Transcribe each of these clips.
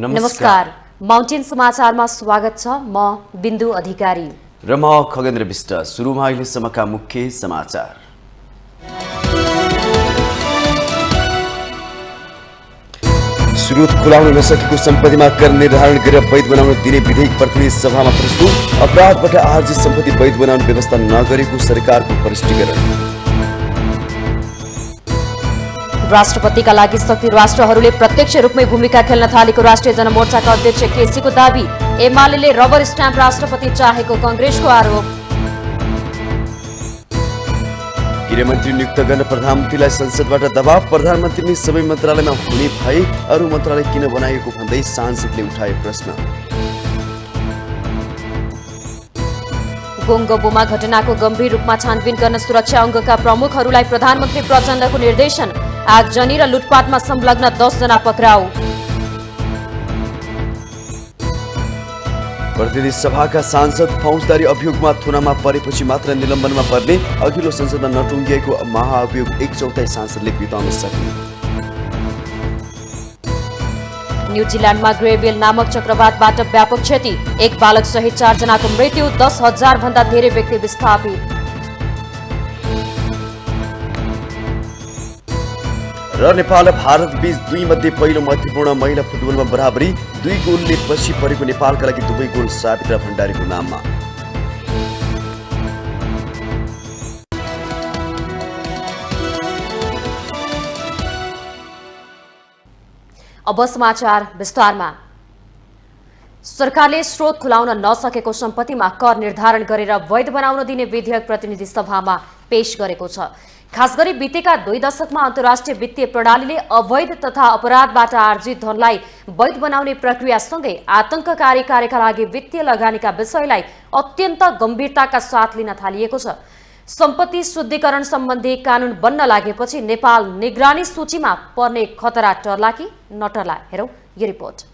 नमस्कार। माउन्टेन समाचारमा स्वागत छ। म बिन्दु अधिकारी र म खगेन्द्र विष्ट। सुरुमा अहिलेसम्मका मुख्य समाचार। स्रोत खुलाउन नसकेको सम्पत्तिमा कर निर्धारण गरेर वैध बनाउन दिने विधेयक प्रतिनिधि सभामा प्रस्तुत। अपराधबाट आर्जित सम्पत्ति वैध बनाउने व्यवस्था नगरेको सरकारको स्पष्टीकरण। राष्ट्रपतिका लागि शक्ति राष्ट्रहरूले प्रत्यक्ष रूपमै भूमिका खेल्न थालेको राष्ट्रिय जनमोर्चाका अध्यक्ष केसीको दाबी। एमाले रबर स्ट्याम्प राष्ट्रपति चाहेको कांग्रेसको आरोप। गृहमन्त्री नियुक्त गर्न प्रधानमन्त्रीलाई संसदबाट दबाव। प्रधानमन्त्री नै सबै मन्त्रालयमा हुने भए अरू मन्त्रालय किन बनाएको भन्दै सांसदले उठाए प्रश्न। गोङ्ग बोमा घटनाको गम्भीर रूपमा छानबिन गर्न सुरक्षा अङ्गका प्रमुखहरूलाई प्रधानमन्त्री प्रचण्डको निर्देशन। आगजनी र लुटपाटमा संलग्न 10 जना पक्राउ। प्रतिनिधि सभाका सांसद फौजदारी अभियोगमा थुनामा परेपछि मात्र निलम्बनमा पर्ने। अघिल्लो संसदमा नटुङ्गिएको महाअभियोग 1/4 सांसदले बिताउन सक्ने। न्युजिल्यान्डमा ग्रेविल नामक चक्रवातबाट व्यापक क्षति। एक बालक सहित 4 जनाको मृत्यु। 10,000 भन्दा धेरै व्यक्ति विस्थापित। र नेपाल र भारत बीच 2 मध्ये पहिलो महत्वपूर्ण महिला फुटबलमा बराबरी। 2 गोलले पछि परेको नेपालका लागि दुवै गोल सावित्रा भण्डारीको नाममा। अब समाचार विस्तारमा। सरकारले स्रोत खुलाउन नसकेको सम्पत्तिमा कर निर्धारण गरेर वैध बनाउन दिने विधेयक प्रतिनिधि सभामा पेश गरेको छ। खासगरी बितेका 2 दशकमा अन्तर्राष्ट्रिय वित्तीय प्रणालीले अवैध तथा अपराधबाट आर्जित धनलाई वैध बनाउने प्रक्रियासँगै आतंककारी कार्यका लागि वित्तीय लगानीका विषयलाई अत्यन्त गम्भीरताका साथ लिन थालिएको छ। सम्पत्ति शुद्धिकरण सम्बन्धी कानून बन्न लागेपछि नेपाल निगरानी सूचीमा पर्ने खतरा टर्ला कि नटर्ला, हेरौं यो रिपोर्ट।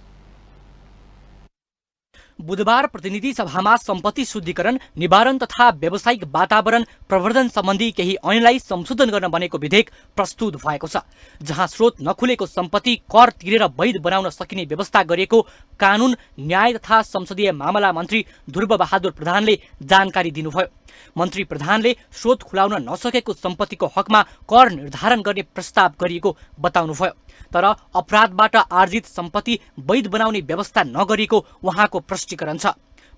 बुधबार प्रतिनिधि सभामा सम्पत्ति शुद्धिकरण, निवारण तथा व्यावसायिक वातावरण प्रवर्धन सम्बन्धी केही ऐनलाई संशोधन गर्न बनेको विधेयक प्रस्तुत भएको छ, जहाँ स्रोत नखुलेको सम्पत्ति कर तिरेर वैध बनाउन सकिने व्यवस्था गरिएको कानून, न्याय तथा संसदीय मामला मन्त्री ध्रुव बहादुर प्रधानले जानकारी दिनुभयो। मन्त्री प्रधानले स्रोत खुलाउन नसकेको सम्पत्तिको हकमा कर निर्धारण गर्ने प्रस्ताव गरिएको बताउनुभयो, तर अपराधबाट आर्जित सम्पत्ति वैध बनाउने व्यवस्था नगरिएको उहाँको स्पष्टीकरण छ।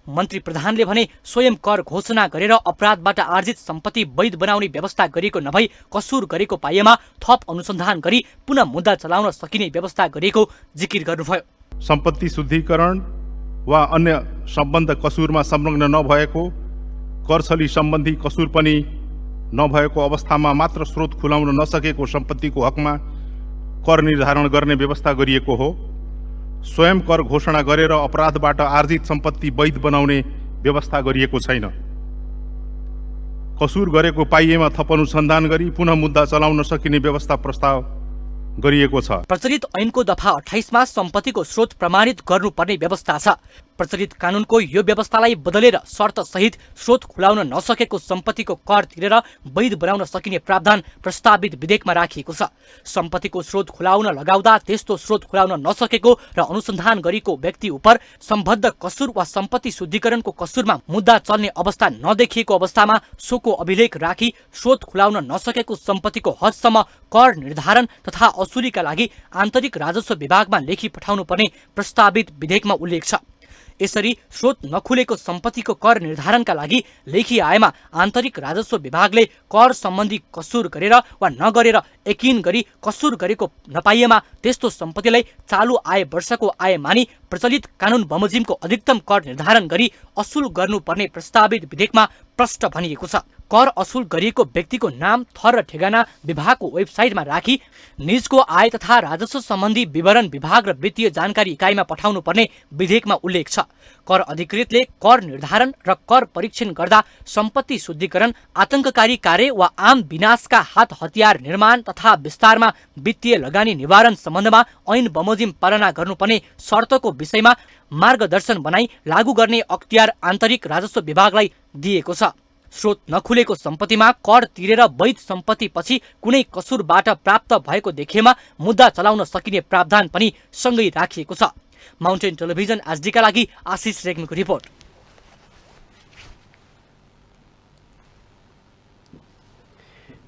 मन्त्री प्रधानले भने स्वयं कर घोषणा गरेर अपराधबाट आर्जित सम्पत्ति वैध बनाउने व्यवस्था गरिएको नभई कसुर गरेको पाइएमा थप अनुसन्धान गरी पुनः मुद्दा चलाउन सकिने व्यवस्था गरिएको जिकिर गर्नुभयो। सम्पत्ति शुद्धिकरण वा अन्य सम्बन्ध कसुरमा संलग्न नभएको, करछली सम्बन्धी कसुर पनि नभएको अवस्थामा मात्र स्रोत खुलाउन नसकेको सम्पत्तिको हकमा कर निर्धारण गर्ने व्यवस्था गरिएको हो। स्वयं कर घोषणा गरेर अपराधबाट आर्जित सम्पत्ति वैध बनाउने व्यवस्था गरिएको छैन। कसुर गरेको पाइएमा थप अनुसन्धान गरी पुनः मुद्दा चलाउन सकिने व्यवस्था प्रस्ताव गरिएको छ। प्रचलित ऐनको दफा 28 मा सम्पत्तिको स्रोत प्रमाणित गर्नुपर्ने व्यवस्था छ। प्रचलित कानूनको यो व्यवस्थालाई बदलेर शर्त सहित स्रोत खुलाउन नसकेको सम्पत्तिको कर तिरेर वैध बनाउन सकिने प्रावधान प्रस्तावित विधेयकमा राखिएको छ। सम्पत्तिको स्रोत खुलाउन लगाउँदा त्यस्तो स्रोत खुलाउन नसकेको र अनुसन्धान गरेको व्यक्ति उप सम्बद्ध कसुर वा सम्पत्ति शुद्धिकरणको कसुरमा मुद्दा चल्ने अवस्था नदेखिएको अवस्थामा सोको अभिलेख राखी स्रोत खुलाउन नसकेको सम्पत्तिको हदसम्म कर निर्धारण तथा असुलीका लागि आन्तरिक राजस्व विभागमा लेखी पठाउनु पर्ने प्रस्तावित विधेयकमा उल्लेख छ। यसरी स्रोत नखुलेको सम्पत्तिको कर निर्धारणका लागि लेखी आएमा आन्तरिक राजस्व विभागले कर सम्बन्धी कसुर गरेर वा नगरेर यकिन गरी कसुर गरेको नपाइएमा त्यस्तो सम्पत्तिलाई चालु आय वर्षको आय मानी प्रचलित कानून बमोजिमको अधिकतम कर निर्धारण गरी असुल गर्नुपर्ने प्रस्तावित विधेयकमा प्रष्ट भनिएको छ। कर असुल गरिएको व्यक्तिको नाम, थर र ठेगाना विभागको वेबसाइटमा राखी निजको आय तथा राजस्व सम्बन्धी विवरण विभाग र वित्तीय जानकारी इकाइमा पठाउनु पर्ने विधेयकमा उल्लेख छ। कर अधिकृतले कर निर्धारण र कर परीक्षण गर्दा सम्पत्ति शुद्धिकरण, आतंककारी कार्य वा आम विनाशका हात हतियार निर्माण तथा विस्तारमा वित्तीय लगानी निवारण सम्बन्धमा ऐन बमोजिम पालना गर्नुपर्ने शर्तको विषयमा मार्गदर्शन बनाई लागू गर्ने अख्तियार आन्तरिक राजस्व विभागलाई दिएको छ। स्रोत नखुलेको सम्पत्तिमा कर तिरेर वैध सम्पत्ति पछि कुनै कसुरबाट प्राप्त भएको देखिएमा मुद्दा चलाउन सकिने प्रावधान पनि सँगै राखिएको छ। माउन्टेन टेलिभिजन एचडीका लागि आशिष रेग्मीको रिपोर्ट।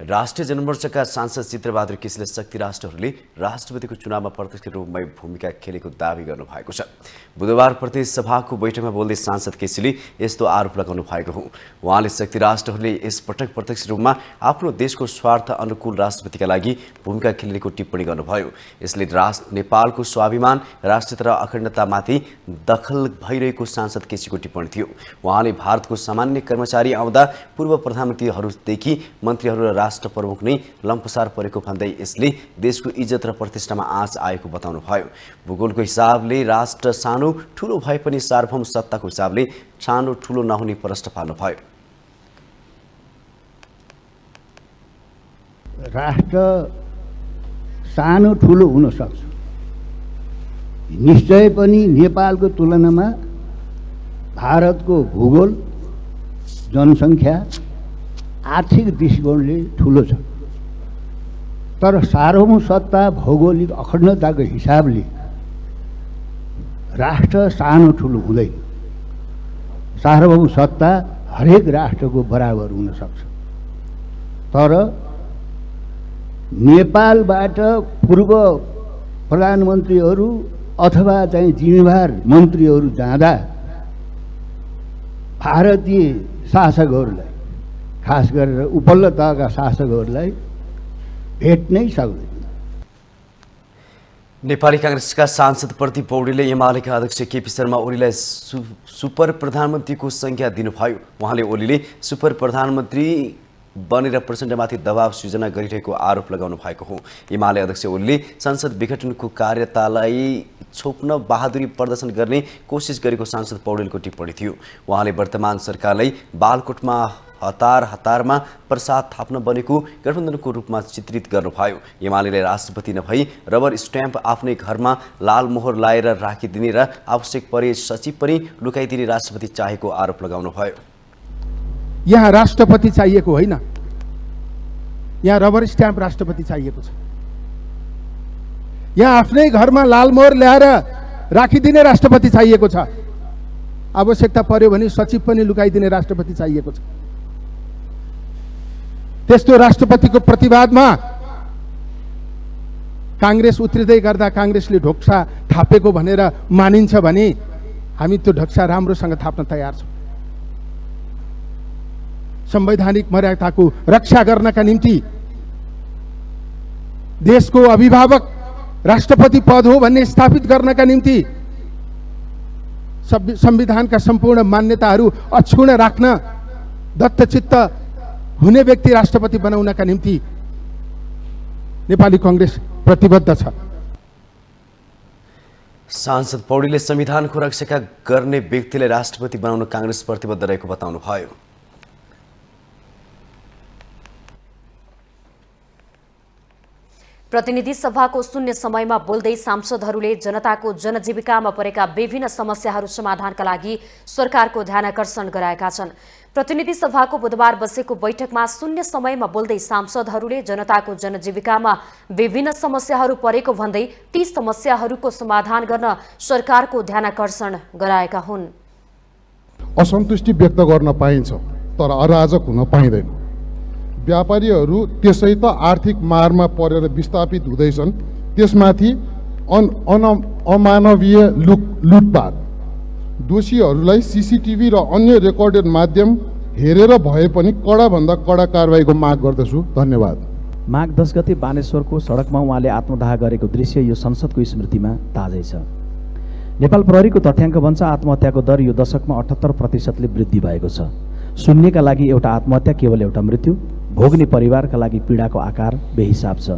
राष्ट्रिय जनमोर्चाका सांसद चित्रबहादुर केसीले शक्ति राष्ट्रहरूले राष्ट्रपतिको चुनावमा प्रत्यक्ष रूपमै भूमिका खेलेको दावी गर्नु भएको छ। बुधबार प्रदेश सभाको बैठकमा बोल्दै सांसद केसीले यस्तो आरोप लगाउनु भएको हो। उहाँले शक्ति राष्ट्रहरूले यसपटक प्रत्यक्ष रूपमा आफ्नो देशको स्वार्थ अनुकूल राष्ट्रपतिका लागि भूमिका खेलेको टिप्पणी गर्नुभयो। यसले नेपालको स्वाभिमान, राष्ट्रियता र अखण्डतामाथि दखल भइरहेको सांसद केसीको टिप्पणी थियो। उहाँले भारतको सामान्य कर्मचारी आउँदा पूर्व प्रधानमन्त्रीहरूदेखि मन्त्रीहरू र राष्ट्र प्रमुख नै लम्पसार परेको भन्दै यसले देशको इज्जत र प्रतिष्ठामा आँच आएको बताउनु भयो। भूगोलको हिसाबले राष्ट्र सानो ठुलो भए पनि सार्वभौम सत्ताको हिसाबले सानो ठुलो नहुने प्रश्न पाल्नु भयो। राष्ट्र सानो ठुलो हुन सक्छ, निश्चय पनि नेपालको तुलनामा भारतको भूगोल, जनसङ्ख्या, आर्थिक दृष्टिकोणले ठुलो छ। तर सार्वभौम सत्ता, भौगोलिक अखण्डताको हिसाबले राष्ट्र सानो ठुलो हुँदैन। सार्वभौम सत्ता हरेक राष्ट्रको बराबर हुन सक्छ। तर नेपालबाट पूर्व प्रधानमन्त्रीहरू अथवा चाहिँ जिम्मेवार मन्त्रीहरू जाँदा भारतीय शासकहरूलाई, खास गरेर उपल्लो तहका शासकहरूलाई भेट्नै सक्दैन। नेपाली कांग्रेसका सांसद प्रदीप पौडेलले एमालेका अध्यक्ष केपी शर्मा ओलीलाई सुपर प्रधानमन्त्रीको संज्ञा दिनुभयो। उहाँले ओलीले सुपर प्रधानमन्त्री बनेर प्रचण्डमाथि दबाव सृजना गरिरहेको आरोप लगाउनु भएको हो। एमाले अध्यक्ष ओलीले संसद विघटनको कार्यतालाई छोप्न बहादुरी प्रदर्शन गर्ने कोसिस गरेको सांसद पौडेलको टिप्पणी थियो। उहाँले वर्तमान सरकारलाई बालकोटमा हतारमा प्रसाद थाप्न बनेको गठबन्धनको रूपमा चित्रित गर्नुभयो। एमालेले राष्ट्रपति नभई रबर स्ट्याम्प आफ्नै घरमा लाल मोहर लाएर राखिदिने र आवश्यक परे सचिव पनि लुकाइदिने राष्ट्रपति चाहेको आरोप लगाउनुभयो। यहाँ राष्ट्रपति चाहिएको होइन, यहाँ रबर स्ट्याम्प राष्ट्रपति चाहिएको छ। यहाँ आफ्नै घरमा लाल मोहर ल्याएर राखिदिने राष्ट्रपति चाहिएको छ। आवश्यकता पर्यो भने सचिव पनि लुकाइदिने राष्ट्रपति चाहिएको छ। त्यस्तो राष्ट्रपतिको प्रतिवादमा कांग्रेस उत्रिँदै गर्दा कांग्रेसले ढोक्सा थापेको भनेर मानिन्छ भने हामी त्यो ढोक्सा राम्रोसँग थाप्न तयार छौँ। संवैधानिक मर्यादाको रक्षा गर्नका निम्ति, देशको अभिभावक राष्ट्रपति पद हो भन्ने स्थापित गर्नका निम्ति, संविधानका सम्पूर्ण मान्यताहरू अक्षुण्ण राख्न दत्तचित्त हुने व्यक्ति राष्ट्रपति बनाउनका निम्ति नेपाली कांग्रेस प्रतिबद्ध छ। सांसद पौडेलले संविधानको रक्षा गर्ने व्यक्तिलाई राष्ट्रपति बनाउन कांग्रेस प्रतिबद्ध रहेको बताउनु भयो। प्रतिनिधि सभाको शून्य समयमा बोल्दै सांसदहरूले जनताको जनजीविकामा परेका विभिन्न समस्याहरू समाधानका लागि सरकारको ध्यानाकर्षण गराएका छन्। प्रतिनिधि सभाको बुधबार बसेको बैठकमा शून्य समयमा बोल्दै सांसदहरूले जनताको जनजीविकामा विभिन्न समस्याहरू परेको भन्दै ती समस्याहरूको समाधान गर्न सरकारको ध्यानाकर्षण गराएका हुन्। असन्तुष्टि व्यक्त गर्न पाइन्छ तर अराजक हुन पाइँदैन। व्यापारीहरू त्यसै त आर्थिक मारमा परेर विस्थापित हुँदैछन्, त्यसमाथि अमानवीय लुटपाट, दोषीहरूलाई सीसीटीभी र अन्य रेकर्डेड माध्यम हेरेर भए पनि कडाभन्दा कडा कारबाहीको माग गर्दछु। धन्यवाद। माघ 10 गते बानेश्वरको सडकमा उहाँले आत्मदाह गरेको दृश्य यो संसदको स्मृतिमा ताजै छ। नेपाल प्रहरीको तथ्याङ्क भन्छ आत्महत्याको दर यो दशकमा 78% वृद्धि भएको छ। शून्यका लागि एउटा आत्महत्या केवल एउटा मृत्यु, भोग्ने परिवारका लागि पीडाको आकार बेहिसाब छ।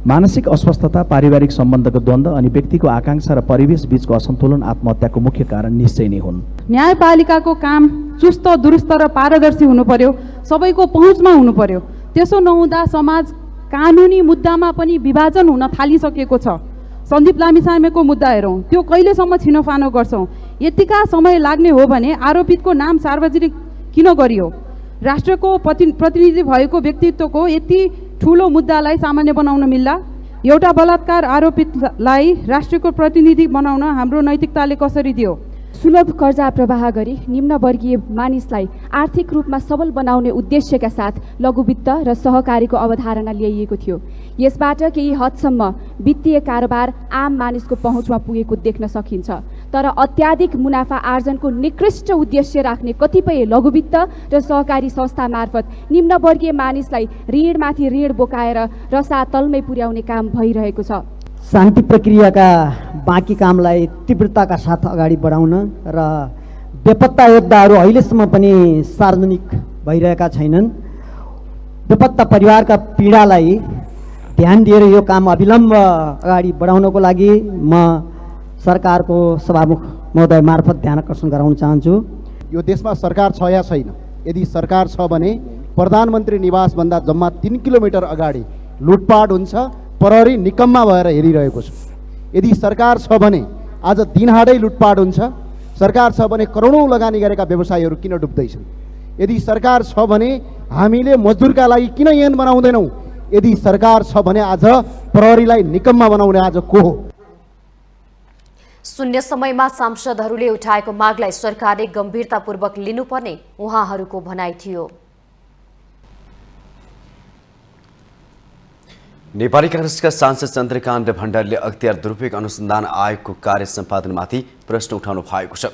मानसिक अस्वस्थता, पारिवारिक सम्बन्धको द्वन्द्व अनि व्यक्तिको आकांक्षा र परिवेश बीचको असन्तुलन आत्महत्याको मुख्य कारण निश्चय नै हुन्। न्यायपालिकाको काम चुस्त, दुरुस्त र पारदर्शी हुनु पर्यो, सबैको पहुँचमा हुनु पर्यो। त्यसो नहुँदा समाज कानुनी मुद्दामा पनि विभाजन हुन थालिसकेको छ। सन्दीप लामिछानेको मुद्दा हेरौँ, त्यो कहिलेसम्म छिनोफानो गर्छौँ? यतिका समय लाग्ने हो भने आरोपितको नाम सार्वजनिक किन गरियो? राष्ट्रको प्रतिनिधि भएको व्यक्तित्वको यति ठुलो मुद्दालाई सामान्य बनाउन मिल्ला? एउटा बलात्कार आरोपितलाई राष्ट्रको प्रतिनिधि बनाउन हाम्रो नैतिकताले कसरी दियो? सुलभ कर्जा प्रवाह गरी निम्नवर्गीय मानिसलाई आर्थिक रूपमा सबल बनाउने उद्देश्यका साथ लघुवित्त र सहकारीको अवधारणा ल्याइएको थियो। यसबाट केही हदसम्म वित्तीय कारोबार आम मानिसको पहुँचमा पुगेको देख्न सकिन्छ। तर अत्याधिक मुनाफा आर्जनको निकृष्ट उद्देश्य राख्ने कतिपय लघुवित्त र सहकारी संस्था मार्फत निम्नवर्गीय मानिसलाई ऋणमाथि ऋण बोकाएर रसातलमै पुर्याउने काम भइरहेको छ। शान्ति प्रक्रियाका बाँकी कामलाई तीव्रताका साथ अगाडि बढाउन र बेपत्ता योद्धाहरू अहिलेसम्म पनि सार्वजनिक भइरहेका छैनन्। बेपत्ता परिवारका पीडालाई ध्यान दिएर यो काम अविलम्ब अगाडि बढाउनको लागि म सरकारको सभामुख महोदय मार्फत ध्यान आकर्षण गराउन चाहन्छु। यो देशमा सरकार छ या छैन? यदि सरकार छ भने प्रधानमन्त्री निवासभन्दा जम्मा 3 किलोमिटर अगाडि लुटपाट हुन्छ, प्रहरी निकम्मा भएर हेरिरहेको छ। यदि सरकार छ भने आज दिनहाडै लुटपाट हुन्छ। सरकार छ भने करोडौँ लगानी गरेका व्यवसायीहरू किन डुब्दैछन्? यदि सरकार छ भने हामीले मजदुरका लागि किन ऐन बनाउँदैनौँ? यदि सरकार छ भने आज प्रहरीलाई निकम्मा बनाउने आज को हो? शून्य समयमा सांसदहरूले उठाएको मागलाई सरकारले गम्भीरतापूर्वक लिनुपर्ने उहाँहरूको भनाइ थियो। नेपाली कांग्रेसका सांसद चन्द्रकान्त भण्डारीले अख्तियार दुरुपयोग अनुसन्धान आयोगको कार्य सम्पादनमाथि प्रश्न उठाउनु भएको छ।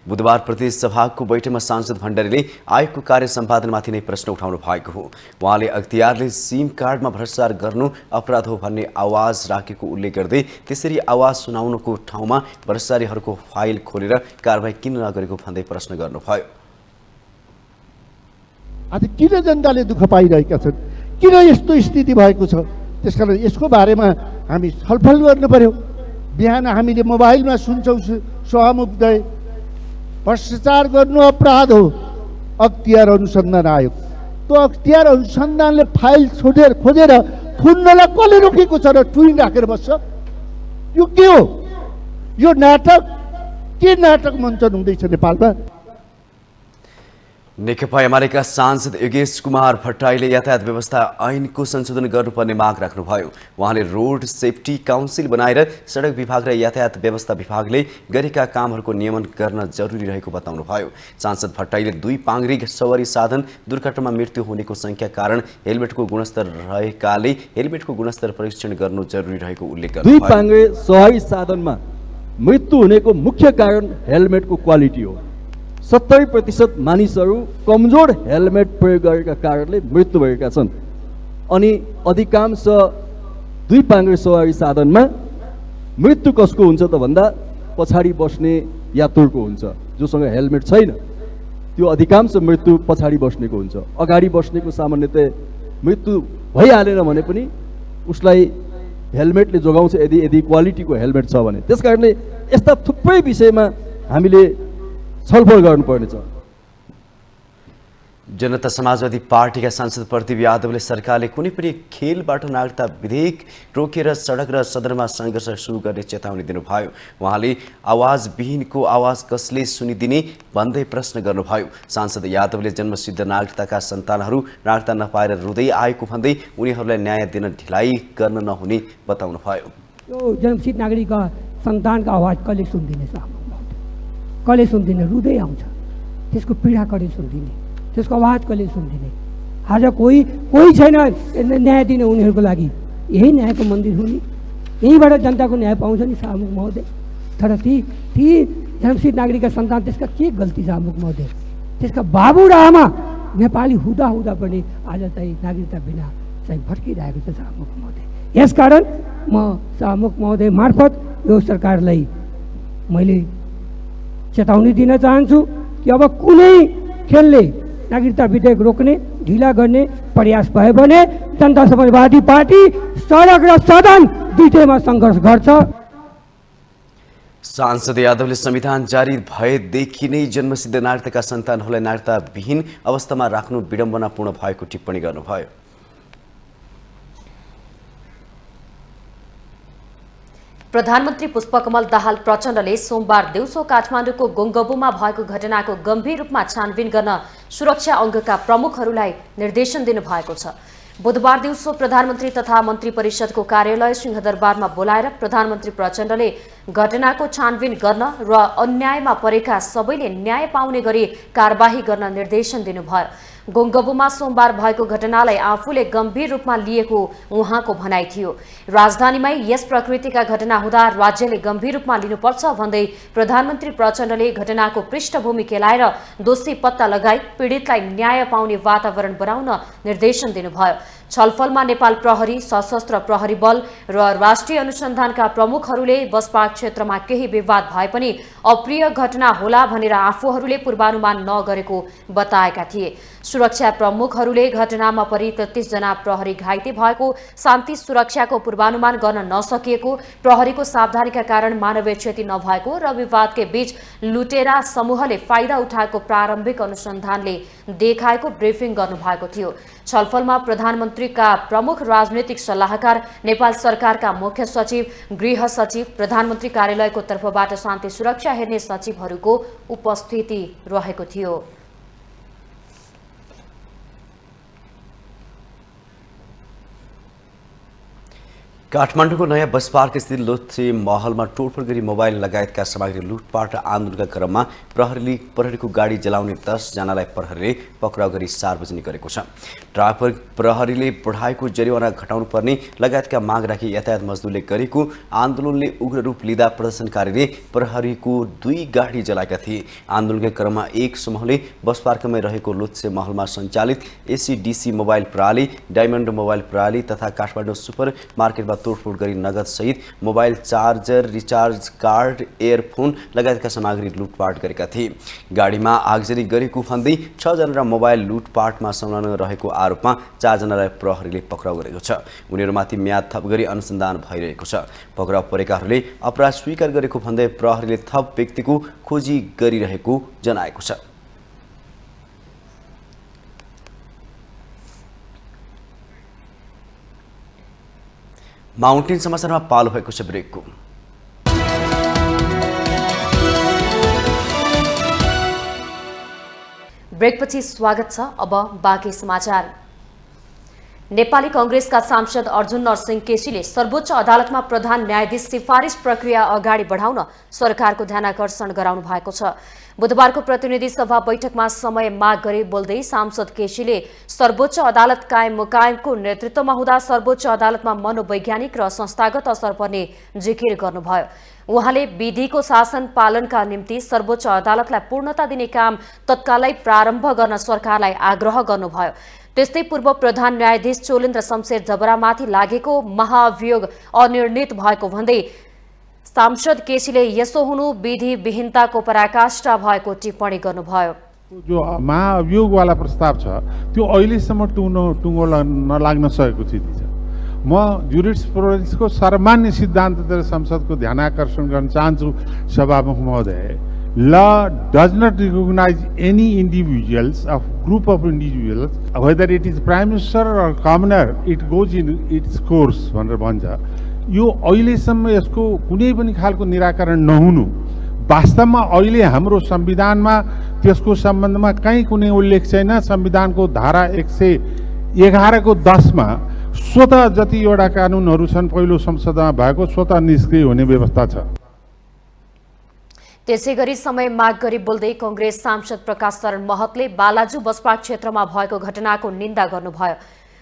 बुधबार प्रदेश सभाको बैठकमा सांसद भण्डारीले आयोगको कार्य सम्पादनमाथि नै प्रश्न उठाउनु भएको हो। उहाँले अख्तियारले सिम कार्डमा भ्रष्टाचार गर्नु अपराध हो भन्ने आवाज राखेको उल्लेख गर्दै त्यसरी आवाज सुनाउनुको ठाउँमा भ्रष्टाचारीहरूको फाइल खोलेर कारबाही किन नगरेको भन्दै प्रश्न गर्नुभयो। आज किन जनताले दुःख पाइरहेका छन्? किन यस्तो स्थिति भएको छ? त्यसकारण यसको बारेमा हामी छलफल गर्नु पर्यो। बिहान हामीले मोबाइलमा सुन्छौँ सभामुखले भ्रष्टाचार गर्नु अपराध हो। अख्तियार अनुसन्धान आयोग, त्यो अख्तियार अनुसन्धानले फाइल खोजेर थुन्नलाई कसले रोकेको छ र टुइन राखेर बस्छ? यो के हो? यो नाटक के नाटक मञ्चन हुँदैछ नेपालमा? नेकपा एमालेका सांसद योगेश कुमार भट्टराईले यातायात व्यवस्था ऐनको संशोधन गर्नुपर्ने माग राख्नुभयो। उहाँले रोड सेफ्टी काउन्सिल बनाएर सडक विभाग र यातायात व्यवस्था विभागले गरेका कामहरूको नियमन गर्न जरुरी रहेको बताउनुभयो। सांसद भट्टराईले 2 पाङ्ग्री सवारी साधन दुर्घटनामा मृत्यु हुनेको संख्या कारण हेलमेटको गुणस्तर रहेकाले हेलमेटको गुणस्तर परीक्षण गर्नु जरुरी रहेको उल्लेख गर्नुभयो। 2 पाङ्ग्रे सवारी साधनमा मृत्यु हुनेको मुख्य कारण हेलमेटको क्वालिटी हो। 70% मानिसहरू कमजोर हेलमेट प्रयोग गरेका कारणले मृत्यु भएका छन्। अनि अधिकांश 2 पाङ्ग्रे सवारी साधनमा मृत्यु कसको हुन्छ त भन्दा पछाडि बस्ने यात्रुको हुन्छ। जोसँग हेलमेट छैन त्यो अधिकांश मृत्यु पछाडि बस्नेको हुन्छ। अगाडि बस्नेको सामान्यतः मृत्यु भइहालेन भने पनि उसलाई हेलमेटले जोगाउँछ यदि क्वालिटीको हेलमेट छ भने। त्यसकारणले यस्ता थुप्रै विषयमा हामीले छलफल गर्नुपर्नेछ। जनता समाजवादी पार्टीका सांसद प्रदीप यादवले सरकारले कुनै पनि खेलबाट नागरिकता विधेयक रोकेर सडक र सदनमा सङ्घर्ष सुरु गर्ने चेतावनी दिनुभयो। उहाँले आवाजविहीनको आवाज कसले सुनिदिने भन्दै प्रश्न गर्नुभयो। सांसद यादवले जन्मसिद्ध नागरिकताका सन्तानहरू नागरिकता नपाएर रुँदै आएको भन्दै उनीहरूलाई न्याय दिन ढिलाइ गर्न नहुने बताउनुभयो। यो जन्मसिद्ध नागरिकका सन्तानका आवाज कसले सुनिदिने? कसले सुनिदिने? रुँदै आउँछ, त्यसको पीडा कसले सुनिदिने? त्यसको आवाज कसले सुनिदिने? आज कोही छैन न्याय दिने उनीहरूको लागि। यही न्यायको मन्दिर हो नि, यहीँबाट जनताको न्याय पाउँछ नि सभामुख महोदय। तर ती जन्मसिद्ध नागरिकका सन्तान त्यसका के गल्ती सभामुख महोदय? त्यसका बाबु र आमा नेपाली हुँदा पनि आज चाहिँ नागरिकता बिना चाहिँ भड्किरहेको छ सभामुख महोदय। यसकारण म सभामुख महोदय मार्फत यो सरकारलाई मैले चेतावनी दिन चाहन्छु कि अब कुनै खेलले नागरिकता विधेयक रोक्ने ढिला गर्ने प्रयास भयो भने जनता समाजवादी पार्टी सडक र सदन दुईटैमा सङ्घर्ष गर्छ। सांसद यादवले संविधान जारी भएदेखि नै जन्मसिद्ध नागरिकताका सन्तानहरूलाई नागरिकता विहीन अवस्थामा राख्नु विडम्बनापूर्ण भएको टिप्पणी गर्नुभयो। प्रधानमन्त्री पुष्पकमल दाहाल प्रचण्डले सोमबार दिउँसो काठमाडौँको गोङ्गबुमा भएको घटनाको गम्भीर रूपमा छानबिन गर्न सुरक्षा अङ्गका प्रमुखहरूलाई निर्देशन दिनुभएको छ। बुधबार दिउँसो प्रधानमन्त्री तथा मन्त्री परिषदको कार्यालय सिंहदरबारमा बोलाएर प्रधानमन्त्री प्रचण्डले घटनाको छानबिन गर्न र अन्यायमा परेका सबैले न्याय पाउने गरी कारबाही गर्न निर्देशन दिनुभयो। गोङ्गबुमा सोमबार भएको घटनालाई आफूले गम्भीर रूपमा लिएको उहाँको भनाइ थियो। राजधानीमै यस प्रकृतिका घटना हुँदा राज्यले गम्भीर रूपमा लिनुपर्छ भन्दै प्रधानमन्त्री प्रचण्डले घटनाको पृष्ठभूमि केलाएर दोषी पत्ता लगाई पीडितलाई न्याय पाउने वातावरण बनाउन निर्देशन दिनुभयो। छलफलमा नेपाल प्रहरी, सशस्त्र प्रहरी बल र राष्ट्रिय अनुसन्धानका प्रमुखहरूले बसपार्क क्षेत्रमा केही विवाद भए पनि अप्रिय घटना होला भनेर आफूहरूले पूर्वानुमान नगरेको बताएका थिए। सुरक्षा प्रमुखहरूले घटनामा परि 33 जना प्रहरी घाइते भएको, शान्ति सुरक्षाको पूर्वानुमान गर्न नसकिएको, प्रहरीको सावधानीका कारण मानवीय क्षति नभएको र विवादकै बीच लुटेरा समूहले फाइदा उठाएको प्रारम्भिक अनुसन्धानले देखाएको ब्रिफिङ गर्नुभएको थियो। छलफलमा प्रधानमन्त्रीका प्रमुख राजनीतिक सल्लाहकार, नेपाल सरकारका मुख्य सचिव, गृह सचिव, प्रधानमन्त्री कार्यालयको तर्फबाट शान्ति सुरक्षा हेर्ने सचिवहरूको उपस्थिति रहेको थियो। काठमाडौँको नयाँ बस पार्क स्थित लोत्से महलमा तोडफोड गरी मोबाइल लगायतका सामग्री लुटपाट आन्दोलनका क्रममा प्रहरीको गाडी जलाउने 10 जनालाई प्रहरीले पक्राउ गरी सार्वजनिक गरेको छ। ट्राफिक प्रहरीले बढाएको जरिवाना घटाउनु पर्ने लगायतका माग राखी यातायात मजदुरले गरेको आन्दोलनले उग्र रूप लिँदा प्रदर्शनकारीले प्रहरीको 2 गाडी जलाएका थिए। आन्दोलनका क्रममा एक समूहले बस पार्कमै रहेको लोत्से महलमा सञ्चालित एसीडीसी मोबाइल प्रणाली, डायमन्ड मोबाइल प्रणाली तथा काठमाडौँ सुपर मार्केटमा तोडफोड गरी नगद सहित mobile charger, recharge card, earphone लगायतका सामग्री लुटपाट गरेका थिए। गाडीमा आगजनी गरेको भन्दै 6 जना र मोबाइल लुटपाटमा संलग्न रहेको आरोपमा 4 जनालाई प्रहरीले पक्राउ गरेको छ। उनीहरूमाथि म्याद थप गरी अनुसन्धान भइरहेको छ। पक्राउ परेकाहरूले अपराध स्वीकार गरेको भन्दै प्रहरीले थप व्यक्तिको खोजी गरिरहेको जनाएको छ। माउन्टेन समाचारमा पालो भएको छ ब्रेकको। ब्रेकपछि स्वागत छ। अब बाँकी समाचार। नेपाली कांग्रेसका सांसद अर्जुन नरसिंह केसीले सर्वोच्च अदालतमा प्रधान न्यायाधीश सिफारिस प्रक्रिया अगाडि बढाउन सरकारको ध्यानाकर्षण गराउनु भएको छ। बुधबारको प्रतिनिधि सभा बैठकमा समय माग गरी बोल्दै सांसद केसीले सर्वोच्च अदालत कायम मुकायमको नेतृत्वमा हुँदा सर्वोच्च अदालतमा मनोवैज्ञानिक र संस्थागत असर पर्ने जिकिर गर्नुभयो। उहाँले विधिको शासन पालनका निम्ति सर्वोच्च अदालतलाई पूर्णता दिने काम तत्कालै प्रारम्भ गर्न सरकारलाई आग्रह गर्नुभयो। त्यस्तै पूर्व प्रधान न्यायाधीश चोलेन्द्र शमशेर जबरामाथि लागेको महाअभियोग अनिर्णित भएको भन्दै सांसद केसीले यसो हुनु विधि विहीनताको पराकाष्ठा भएको टिप्पणी गर्नुभयो। जो महाअभियोग वाला प्रस्ताव छ त्यो अहिलेसम्म टुङ्गो नलाग्न सकेको स्थिति छ। म जुरिस्प्रुडेन्सको सर्वमान्य सिद्धान्ततिर संसदको ध्यानाकर्षण गर्न चाहन्छु। सभामुख महोदय, law does not recognize any individuals of group of individuals, whether it is prime minister or commoner, it goes in its course भनेर भन्छ। यो अहिलेसम्म यसको कुनै पनि खालको निराकरण नहुनु, वास्तवमा अहिले हाम्रो संविधानमा त्यसको सम्बन्धमा कहीँ कुनै उल्लेख छैन। संविधानको धारा 111 को 10 मा स्वतः जतिवटा कानुनहरू छन् पहिलो संसदमा भएको स्वतः निष्क्रिय हुने व्यवस्था छ। त्यसैगरी समय माग गरी बोल्दै कांग्रेस सांसद प्रकाश शरण महतले बालाजु बसपार्क क्षेत्रमा भएको घटनाको निन्दा गर्नुभयो।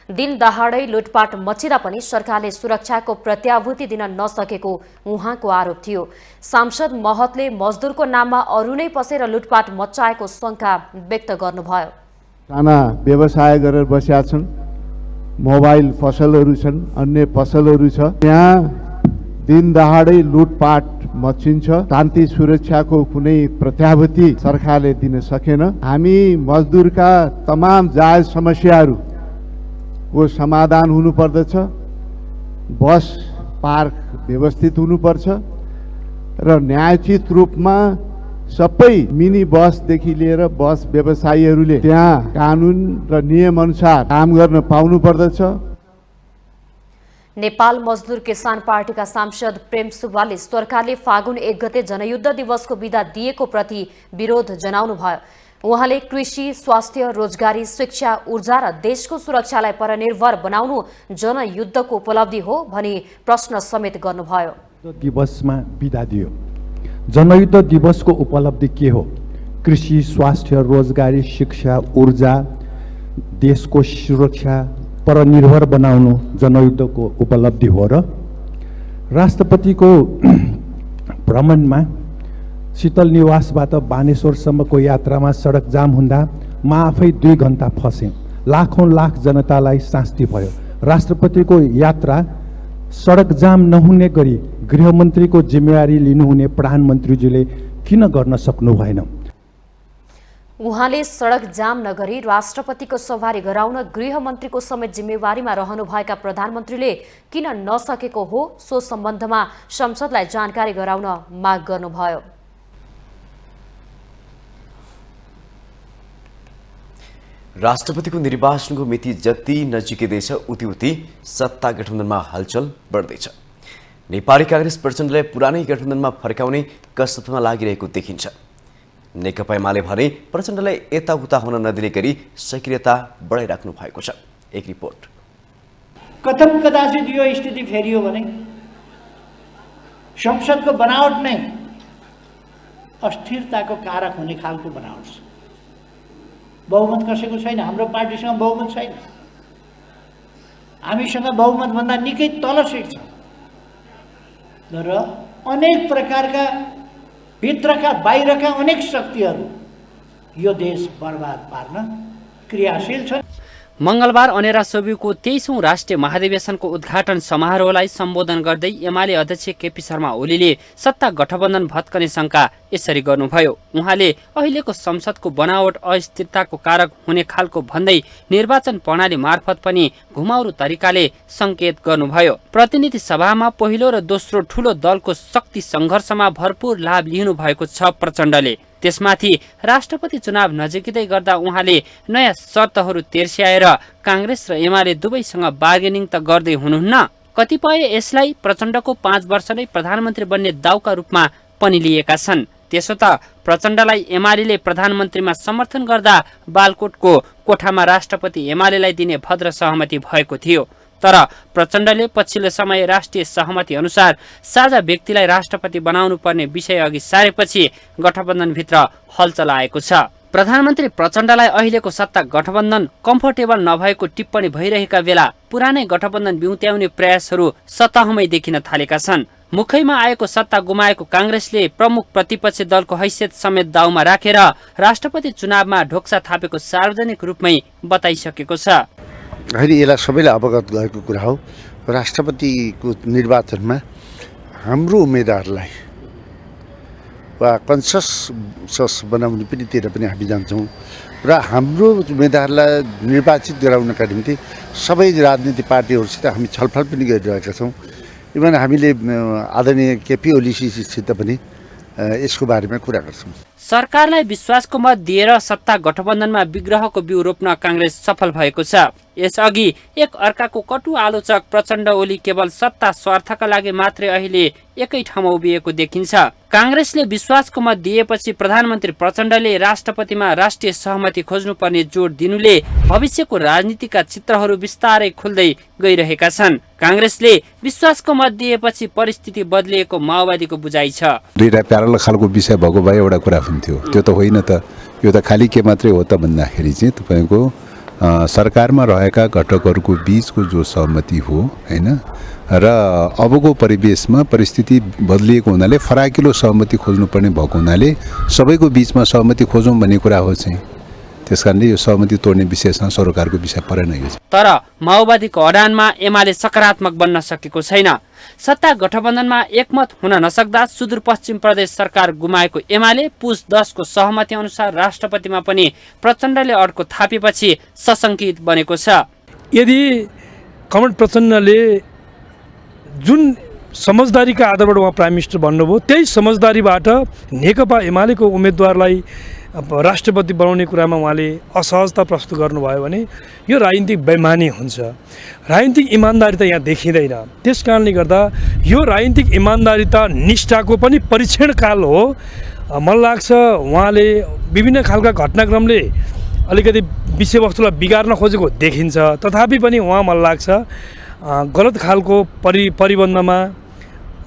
दिन दहाडै लुटपाट मचिँदा पनि सरकारले सुरक्षाको प्रत्याभूति दिन नसकेको उहाँको आरोप थियो। सांसद महतले मजदुरको नाममा अरू नै पसेर लुटपाट मचाएको शंका व्यक्त गर्नुभयो। साना व्यवसाय गरेर बसेका छन्, मोबाइल पसलहरू छन्, अन्य पसलहरू छ, यहाँ दिन दहाडै लुटपाट मचिन्छ। शान्ति सुरक्षाको कुनै प्रत्याभूति सरकारले दिन सकेन। हामी मजदुरका तमाम जायज समस्याहरूको समाधान हुनुपर्दछ। बस पार्क व्यवस्थित हुनुपर्छ र न्यायोचित रूपमा सबै मिनी बसदेखि लिएर बस व्यवसायीहरूले त्यहाँ कानुन र नियम अनुसार काम गर्न पाउनुपर्दछ। नेपाल मजदुर किसान पार्टीका सांसद प्रेम सुब्बाले सरकारले फागुन 1 गते जनयुद्ध दिवसको बिदा दिएको प्रति विरोध जनाउनु भयो। उहाँले कृषि, स्वास्थ्य, रोजगारी, शिक्षा, ऊर्जा र देशको सुरक्षालाई परनिर्भर बनाउनु जनयुद्धको उपलब्धि हो भनी प्रश्न समेत गर्नुभयो। दिवसमा बिदा दियो। जनयुद्ध दिवसको उपलब्धि के हो? कृषि, स्वास्थ्य, रोजगारी, शिक्षा, ऊर्जा, देशको सुरक्षा परनिर्भर बनाउनु जनयुद्धको उपलब्धि हो र राष्ट्रपतिको भ्रमणमा शीतल निवासबाट बानेश्वरसम्मको यात्रामा सडक जाम हुँदा म आफै 2 घण्टा फसेँ। लाख जनतालाई शान्ति भयो। राष्ट्रपतिको यात्रा सडक जाम नहुने गरी गृहमन्त्रीको जिम्मेवारी लिनुहुने प्रधानमन्त्रीजीले किन गर्न सक्नु भएन? उहाँले सडक जाम नगरी राष्ट्रपतिको सवारी गराउन गृहमन्त्रीको समेत जिम्मेवारीमा रहनुभएका प्रधानमन्त्रीले किन नसकेको हो सो सम्बन्धमा संसदलाई जानकारी गराउन माग गर्नुभयो। राष्ट्रपतिको निर्वाचनको मिति जति नजिकै उति सत्ता गठबन्धनमा हलचल बढ्दैछ। नेपाली कांग्रेस प्रचण्डलाई पुरानै गठबन्धनमा फर्काउने कसरतमा लागिरहेको देखिन्छ। नेकपा एमाले भने प्रचण्डलाई यताउता हुन नदिने गरी सक्रियता बढाइराख्नु भएको छ। एक रिपोर्ट। कदाचित यो स्थिति फेरियो भने संसदको बनावट नै अस्थिरताको कारक हुने खालको बनावट छ। बहुमत कसैको छैन। हाम्रो पार्टीसँग बहुमत छैन। हामीसँग बहुमत भन्दा निकै तल सिट छ र अनेक प्रकारका भित्रका बाहिरका अनेक शक्तिहरू यो देश बर्बाद पार्न क्रियाशील छन्। मंगलबार अनेरा सोभिको 23औं राष्ट्रिय महाधिवेशनको उद्घाटन समारोहलाई सम्बोधन गर्दै एमाले अध्यक्ष केपी शर्मा ओलीले सत्ता गठबन्धन भत्कने शंका यसरी गर्नुभयो। उहाँले अहिलेको संसदको बनावट अस्थिरताको कारक हुने खालको भन्दै निर्वाचन प्रणाली मार्फत पनि घुमाउरो तरिकाले संकेत गर्नुभयो। प्रतिनिधि सभामा पहिलो र दोस्रो ठूलो दलको शक्ति संघर्षमा भरपूर लाभ लिनु भएको छ प्रचण्डले। त्यसमाथि राष्ट्रपति चुनाव नजिकै गर्दा उहाँले नयाँ शर्तहरू तेर्स्याएर कांग्रेस र एमाले दुवैसँग बार्गेनिङ त गर्दै हुनुहुन्न। कतिपय यसलाई प्रचण्डको 5 वर्ष नै प्रधानमन्त्री बन्ने दाउका रूपमा पनि लिएका छन्। त्यसो त प्रचण्डलाई एमाले प्रधानमन्त्रीमा समर्थन गर्दा बालकोटको कोठामा राष्ट्रपति एमालेलाई दिने भद्र सहमति भएको थियो। तर प्रचण्डले पछिल्लो समय राष्ट्रिय सहमति अनुसार साझा व्यक्तिलाई राष्ट्रपति बनाउनु पर्ने विषय अघि सारेपछि गठबन्धनभित्र हलचल आएको छ। प्रधानमन्त्री प्रचण्डलाई अहिलेको सत्ता गठबन्धन कम्फर्टेबल नभएको टिप्पणी भइरहेका बेला पुरानै गठबन्धन बिउत्याउने प्रयासहरू सतहमै देखिन थालेका छन्। मुखैमा आएको सत्ता गुमाएको कांग्रेसले प्रमुख प्रतिपक्षी दलको हैसियत समेत दाउमा राखेर राष्ट्रपति चुनावमा ढोक्सा थापेको सार्वजनिक रूपमै बताइसकेको छ। अहिले यसलाई सबैलाई अवगत भएको कुरा हो। राष्ट्रपतिको निर्वाचनमा हाम्रो उम्मेदवारलाई वा कन्सस बनाउने पनि तिर पनि हामी जान्छौँ र हाम्रो उम्मेदवारलाई निर्वाचित गराउनका निम्ति सबै राजनीतिक पार्टीहरूसित हामी छलफल पनि गरिरहेका छौँ। इभन हामीले आदरणीय केपी ओलीसित पनि यसको बारेमा कुरा गर्छौँ। सरकारलाई विश्वासको मत दिएर सत्ता गठबन्धनमा विग्रहको बिउ रोप्न कांग्रेस सफल भएको छ। यसअघि एक अर्काको कटु आलोचक प्रचण्ड ओली केवल सत्ता स्वार्थका लागि मात्रै अहिले एकै ठाउँमा उभिएको देखिन्छ। कांग्रेसले विश्वासको मत दिएपछि प्रधानमन्त्री प्रचण्डले राष्ट्रपतिमा राष्ट्रिय सहमति खोज्नुपर्ने जोड दिनुले भविष्यको राजनीतिका चित्रहरू बिस्तारै खुल्दै गइरहेका छन्। कांग्रेसले विश्वासको मत दिएपछि परिस्थिति बदलिएको माओवादीको बुझाइ छ। दुईटा प्यारल खालको विषय भएको भए एउटा कुरा हुन्थ्यो। त्यो त होइन त। यो त खालि के मात्रै हो त भन्दाखेरि चाहिँ तपाईको सरकारमा रहेका घटकहरूको बीचको जो सहमति हो हैन र अबको परिवेशमा परिस्थिति बदलिएको हुनाले फराकिलो सहमति खोज्नुपर्ने भएको हुनाले सबैको बीचमा सहमति खोजौँ भन्ने कुरा हो चाहिँ। त्यसकारणले यो सहमति तोड्ने विषयसँग सरकारको विषय परेन यो। तर माओवादीको अडानमा एमाले सकारात्मक बन्न सकेको छैन। सत्ता गठबन्धनमा एकमत हुन नसक्दा सुदूरपश्चिम प्रदेश सरकार गुमाएको एमाले पुस 10 को सहमति अनुसार राष्ट्रपतिमा पनि प्रचण्डले अड्को थापेपछि सशंकित बनेको छ। यदि कमरेड प्रचण्डले जुन समझदारीका आधारबाट उहाँ प्राइम मिनिस्टर बन्नुभयो त्यही समझदारीबाट नेकपा एमालेको उम्मेदवारलाई राष्ट्रपति बनाउने कुरामा उहाँले असहजता प्रस्तुत गर्नुभयो भने यो राजनीतिक बेइमानी हुन्छ। राजनीतिक इमान्दारिता यहाँ देखिँदैन। त्यसकारणले गर्दा यो राजनीतिक इमान्दारिता निष्ठाको पनि परीक्षण काल हो मलाई लाग्छ उहाँले विभिन्न खालका घटनाक्रमले अलिकति विषयवस्तुलाई बिगार्न खोजेको देखिन्छ। तथापि पनि उहाँ मलाई लाग्छ गलत खालको परिबन्धमा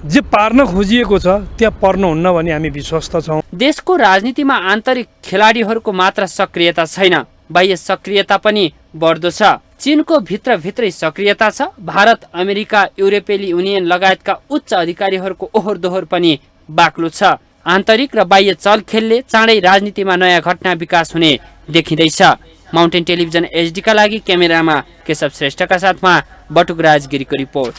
जे पार्न खोजिएको छ त्यहाँ पर्नुहुन्न भन्ने हामी विश्वस्त छौँ। देशको राजनीतिमा आन्तरिक खेलाडीहरूको मात्र सक्रियता छैन, बाह्य सक्रियता पनि बढ्दो छ। चीनको भित्रभित्रै सक्रियता छ। भारत, अमेरिका, युरोपेली युनियन लगायतका उच्च अधिकारीहरूको ओहोर दोहोर पनि बाक्लो छ। आन्तरिक र बाह्य चलखेलले चाँडै राजनीतिमा नयाँ घटना विकास हुने देखिँदैछ। माउन्टेन टेलिभिजन एचडीका लागि क्यामेरामा केशव श्रेष्ठका साथमा बटुकराज गिरीको रिपोर्ट।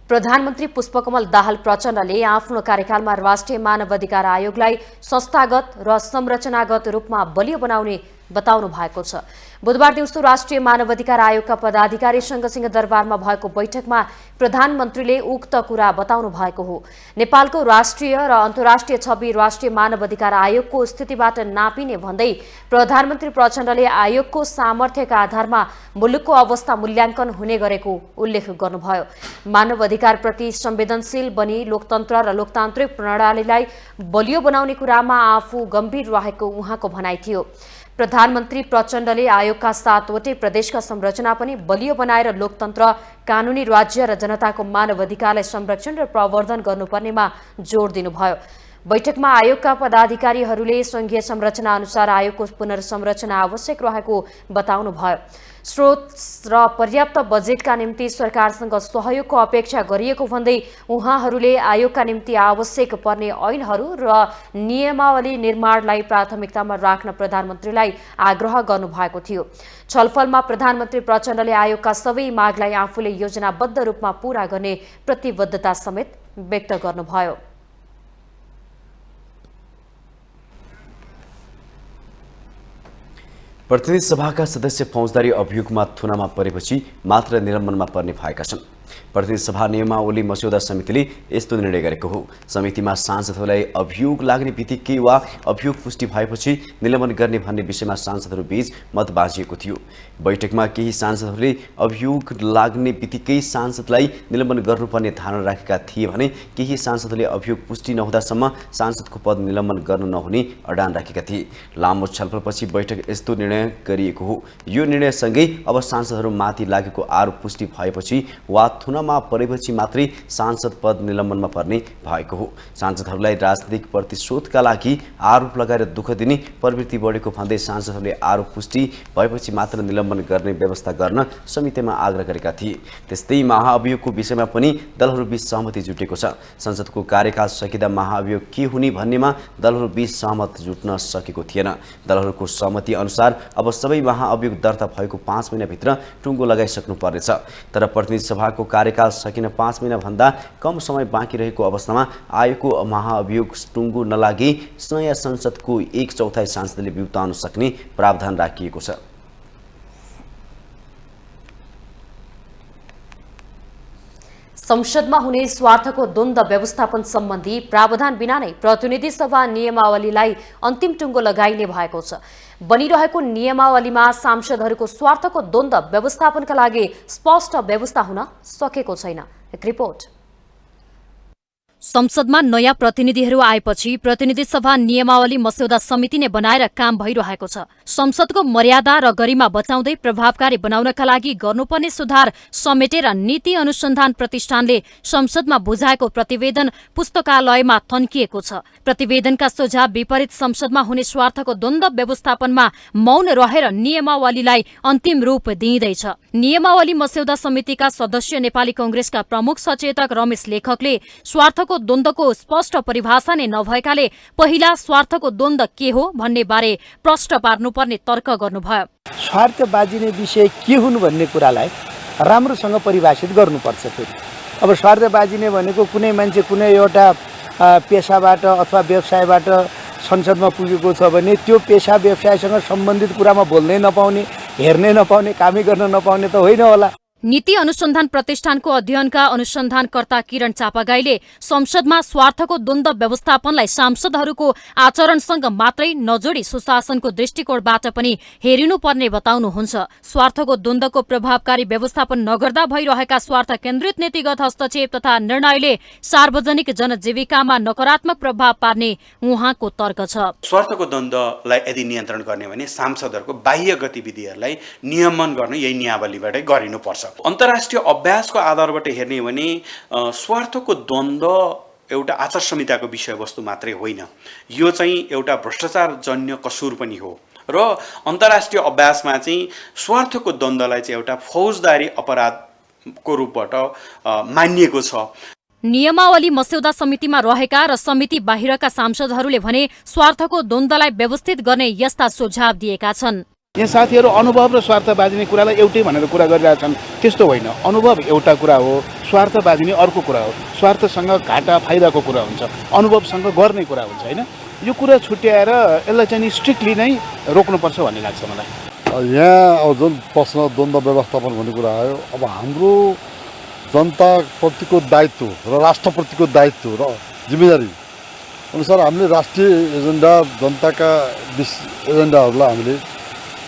प्रधानमन्त्री पुष्पकमल दाहाल प्रचण्डले आफ्नो कार्यकालमा राष्ट्रिय मानवाधिकार आयोगलाई संस्थागत र संरचनागत रूपमा बलियो बनाउने बताउनु भएको छ। बुधबार दिउँसो राष्ट्रिय मानवाधिकार आयोगका पदाधिकारीसँग सिंहदरबारमा भएको बैठकमा प्रधानमन्त्रीले उक्त कुरा बताउनु भएको हो। नेपालको राष्ट्रिय र अन्तर्राष्ट्रिय छवि राष्ट्रिय मानवाधिकार आयोगको स्थितिबाट नापिने भन्दै प्रधानमन्त्री प्रचण्डले आयोगको सामर्थ्यका आधारमा मुलुकको अवस्था मूल्याङ्कन हुने गरेको उल्लेख गर्नुभयो। मानवाधिकारप्रति संवेदनशील बनी लोकतन्त्र र लोकतान्त्रिक प्रणालीलाई बलियो बनाउने कुरामा आफू गम्भीर रहेको उहाँको भनाइ थियो। प्रधानमन्त्री प्रचण्डले आयोगका 7वटै प्रदेशका संरचना पनि बलियो बनाएर लोकतन्त्र, कानूनी राज्य र जनताको मानवाधिकारलाई संरक्षण र प्रवर्धन गर्नुपर्नेमा जोड दिनुभयो। बैठकमा आयोगका पदाधिकारीहरूले संघीय संरचना अनुसार आयोगको पुनर्संरचना आवश्यक रहेको बताउनुभयो। स्रोत र पर्याप्त बजेटका निम्ति सरकारसँग सहयोगको अपेक्षा गरिएको भन्दै उहाँहरूले आयोगका निम्ति आवश्यक पर्ने ऐनहरू र नियमावली निर्माणलाई प्राथमिकतामा राख्न प्रधानमन्त्रीलाई आग्रह गर्नुभएको थियो। छलफलमा प्रधानमन्त्री प्रचण्डले आयोगका सबै मागलाई आफूले योजनाबद्ध रूपमा पूरा गर्ने प्रतिबद्धता समेत व्यक्त गर्नुभयो। प्रतिनिधि सभाका सदस्य फौजदारी अभियोगमा थुनामा परेपछि मात्र निलम्बनमा पर्ने भएका छन्। प्रतिनिधि सभा नियमावली मस्यौदा समितिले यस्तो निर्णय गरेको हो। समितिमा सांसदहरूलाई अभियोग लाग्ने बित्तिकै वा अभियोग पुष्टि भएपछि निलम्बन गर्ने भन्ने विषयमा सांसदहरूबीच मत बाँझिएको थियो। बैठकमा केही सांसदहरूले अभियोग लाग्ने बित्तिकै सांसदलाई निलम्बन गर्नुपर्ने धारणा राखेका थिए भने केही सांसदहरूले अभियोग पुष्टि नहुँदासम्म सांसदको पद निलम्बन गर्न नहुने अडान राखेका थिए। लामो छलफलपछि बैठक यस्तो निर्णय गरिएको हो। यो निर्णयसँगै अब सांसदहरूमाथि लागेको आरोप पुष्टि भएपछि वा थुनामा परेपछि मात्रै सांसद पद निलम्बनमा पर्ने भएको हो। सांसदहरूलाई राजनीतिक प्रतिशोधका लागि आरोप लगाएर दुःख दिने प्रवृत्ति बढेको भन्दै सांसदहरूले आरोप पुष्टि भएपछि मात्र निलम्बन गर्ने व्यवस्था गर्न समितिमा आग्रह गरेका थिए। त्यस्तै महाअभियोगको विषयमा पनि दलहरूबीच सहमति जुटेको छ। संसदको कार्यकाल सकिँदा महाअभियोग के हुने भन्नेमा दलहरूबीच सहमत जुट्न सकेको थिएन। दलहरूको सहमति अनुसार अब सबै महाअभियोग दर्ता भएको 5 महिनाभित्र टुङ्गो लगाइसक्नु पर्नेछ। तर प्रतिनिधि सभाको कार्यकाल सकिन 5 महिनाभन्दा कम समय बाँकी रहेको अवस्थामा आयोगको महाअभियोग टुङ्गो नलागी नयाँ संसदको 1/4 सांसदले बिउताउन सक्ने प्रावधान राखिएको छ। संसदमा हुने स्वार्थको द्वन्द्व व्यवस्थापन सम्बन्धी प्रावधान बिना नै प्रतिनिधि सभा नियमावलीलाई अन्तिम टुङ्गो लगाइने भएको छ। बनिरहेको नियमावलीमा सांसदहरूको स्वार्थको द्वन्द्व व्यवस्थापनका लागि स्पष्ट व्यवस्था हुन सकेको छैन। एक रिपोर्ट। संसदमा नयाँ प्रतिनिधिहरू आएपछि प्रतिनिधि सभा नियमावली मस्यौदा समिति नै बनाएर काम भइरहेको छ। संसदको मर्यादा र गरिमा बचाउँदै प्रभावकारी बनाउनका लागि गर्नुपर्ने सुधार समेटेर नीति अनुसन्धान प्रतिष्ठानले संसदमा बुझाएको प्रतिवेदन पुस्तकालयमा थन्किएको छ। प्रतिवेदनका सुझाव विपरीत संसदमा हुने स्वार्थको द्वन्द्व व्यवस्थापनमा मौन रहेर नियमावलीलाई अन्तिम रूप दिइँदैछ। नियमावली मस्यौदा समितिका सदस्य नेपाली कांग्रेसका प्रमुख सचेतक रमेश लेखकले स्वार्थको द्वन्द्वको स्पष्ट परिभाषा नै नभएकाले पहिला स्वार्थको द्वन्द्व के हो भन्ने बारे प्रश्न पार्नुपर्ने तर्क गर्नुभयो। स्वार्थ बाजिने विषय के हुन् भन्ने कुरालाई राम्रोसँग परिभाषित गर्नुपर्छ। फेरि अब स्वार्थ बाजिने भनेको कुनै मान्छे कुनै एउटा पेसाबाट अथवा व्यवसायबाट संसदमा पुगेको छ भने त्यो पेसा व्यवसायसँग सम्बन्धित कुरामा बोल्नै नपाउने, हेर्नै नपाउने, कामै गर्न नपाउने त होइन होला। नीति अनुसन्धान प्रतिष्ठानको अध्ययनका अनुसन्धानकर्ता किरण चापागाईले संसदमा स्वार्थको द्वन्द्व व्यवस्थापनलाई सांसदहरूको आचरणसँग मात्रै नजोडी सुशासनको दृष्टिकोणबाट पनि हेरिनुपर्ने बताउनुहुन्छ। स्वार्थको द्वन्द्वको प्रभावकारी व्यवस्थापन नगर्दा भइरहेका स्वार्थ केन्द्रित नीतिगत हस्तक्षेप तथा निर्णयले सार्वजनिक जनजीविकामा नकारात्मक प्रभाव पार्ने उहाँको तर्क छ। स्वार्थको द्वन्द्वलाई यदि नियन्त्रण गर्ने भने सांसदहरूको बाह्य गतिविधिहरूलाई नियमन गर्नु यही नियावलीबाटै गरिनुपर्छ। अन्तर्राष्ट्रिय अभ्यासको आधारबाट हेर्ने हो भने स्वार्थको द्वन्द्व एउटा आचार संहिताको विषयवस्तु मात्रै होइन, यो चाहिँ एउटा भ्रष्टाचारजन्य कसुर पनि हो र अन्तर्राष्ट्रिय अभ्यासमा चाहिँ स्वार्थको द्वन्द्वलाई चाहिँ एउटा फौजदारी अपराधको रूपबाट मानिएको छ। नियमावली मस्यौदा समितिमा रहेका र समिति बाहिरका सांसदहरूले भने स्वार्थको द्वन्द्वलाई व्यवस्थित गर्ने यस्ता सुझाव दिएका छन्। यहाँ साथीहरू अनुभव र स्वार्थ बाजिने कुरालाई एउटै भनेर कुरा गरिरहेछन्, त्यस्तो होइन। अनुभव एउटा कुरा हो, स्वार्थ बाजिने अर्को कुरा हो। स्वार्थसँग घाटा फाइदाको कुरा हुन्छ, अनुभवसँग गर्ने कुरा हुन्छ होइन। यो कुरा छुट्याएर यसलाई चाहिँ स्ट्रिक्टली नै रोक्नुपर्छ भन्ने लाग्छ मलाई। यहाँ अब जुन प्रश्न द्वन्द्व व्यवस्थापन भन्ने कुरा आयो, अब हाम्रो जनताप्रतिको दायित्व र राष्ट्रप्रतिको दायित्व र जिम्मेदारी अनुसार हामीले राष्ट्रिय एजेन्डा, जनताका एजेन्डाहरूलाई हामीले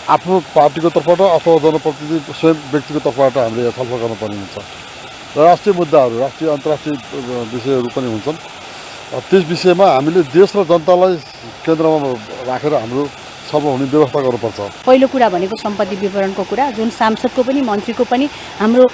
आफ्नो पार्टीको तर्फबाट अथवा जनप्रतिनिधि स्वयं व्यक्तिको तर्फबाट हामीले छलफल गर्नुपर्ने हुन्छ र राष्ट्रिय मुद्दाहरू, राष्ट्रिय अन्तर्राष्ट्रिय विषयहरू पनि हुन्छन्। त्यस विषयमा हामीले देश र जनतालाई केन्द्रमा राखेर हाम्रो छलफल हुने व्यवस्था गर्नुपर्छ। पहिलो कुरा भनेको सम्पत्ति विवरणको कुरा, जुन सांसदको पनि मन्त्रीको पनि हाम्रो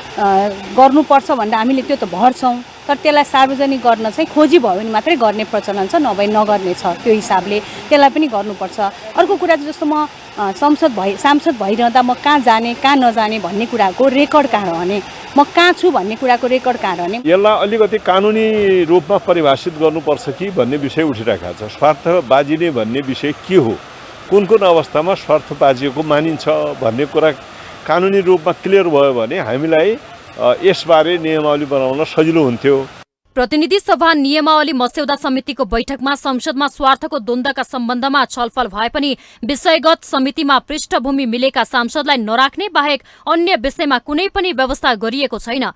गर्नुपर्छ भन्दा हामीले त्यो त भर्छौँ, तर त्यसलाई सार्वजनिक गर्न चाहिँ खोजी भयो भने मात्रै गर्ने प्रचलन छ, नभए नगर्ने छ। त्यो हिसाबले त्यसलाई पनि गर्नुपर्छ। अर्को कुरा जस्तो म सांसद भइरहँदा म कहाँ जाने कहाँ नजाने भन्ने कुराको रेकर्ड कहाँ रहने, म कहाँ छु भन्ने कुराको रेकर्ड कहाँ रहने, यसलाई अलिकति कानुनी रूपमा परिभाषित गर्नुपर्छ कि भन्ने विषय उठिरहेको छ। स्वार्थ बाजिने भन्ने विषय के हो, कुन कुन अवस्थामा स्वार्थ बाजिएको मानिन्छ भन्ने कुरा कानुनी रूपमा क्लियर भयो भने हामीलाई यसबारे नियमावली बनाउन सजिलो हुन्थ्यो। प्रतिनिधि सभा नियमावली मस्यौदा समितिको बैठकमा संसदमा स्वार्थको द्वन्द्वका सम्बन्धमा छलफल भए पनि विषयगत समितिमा पृष्ठभूमि मिलेका सांसदलाई नराख्ने बाहेक अन्य विषयमा कुनै पनि व्यवस्था गरिएको छैन।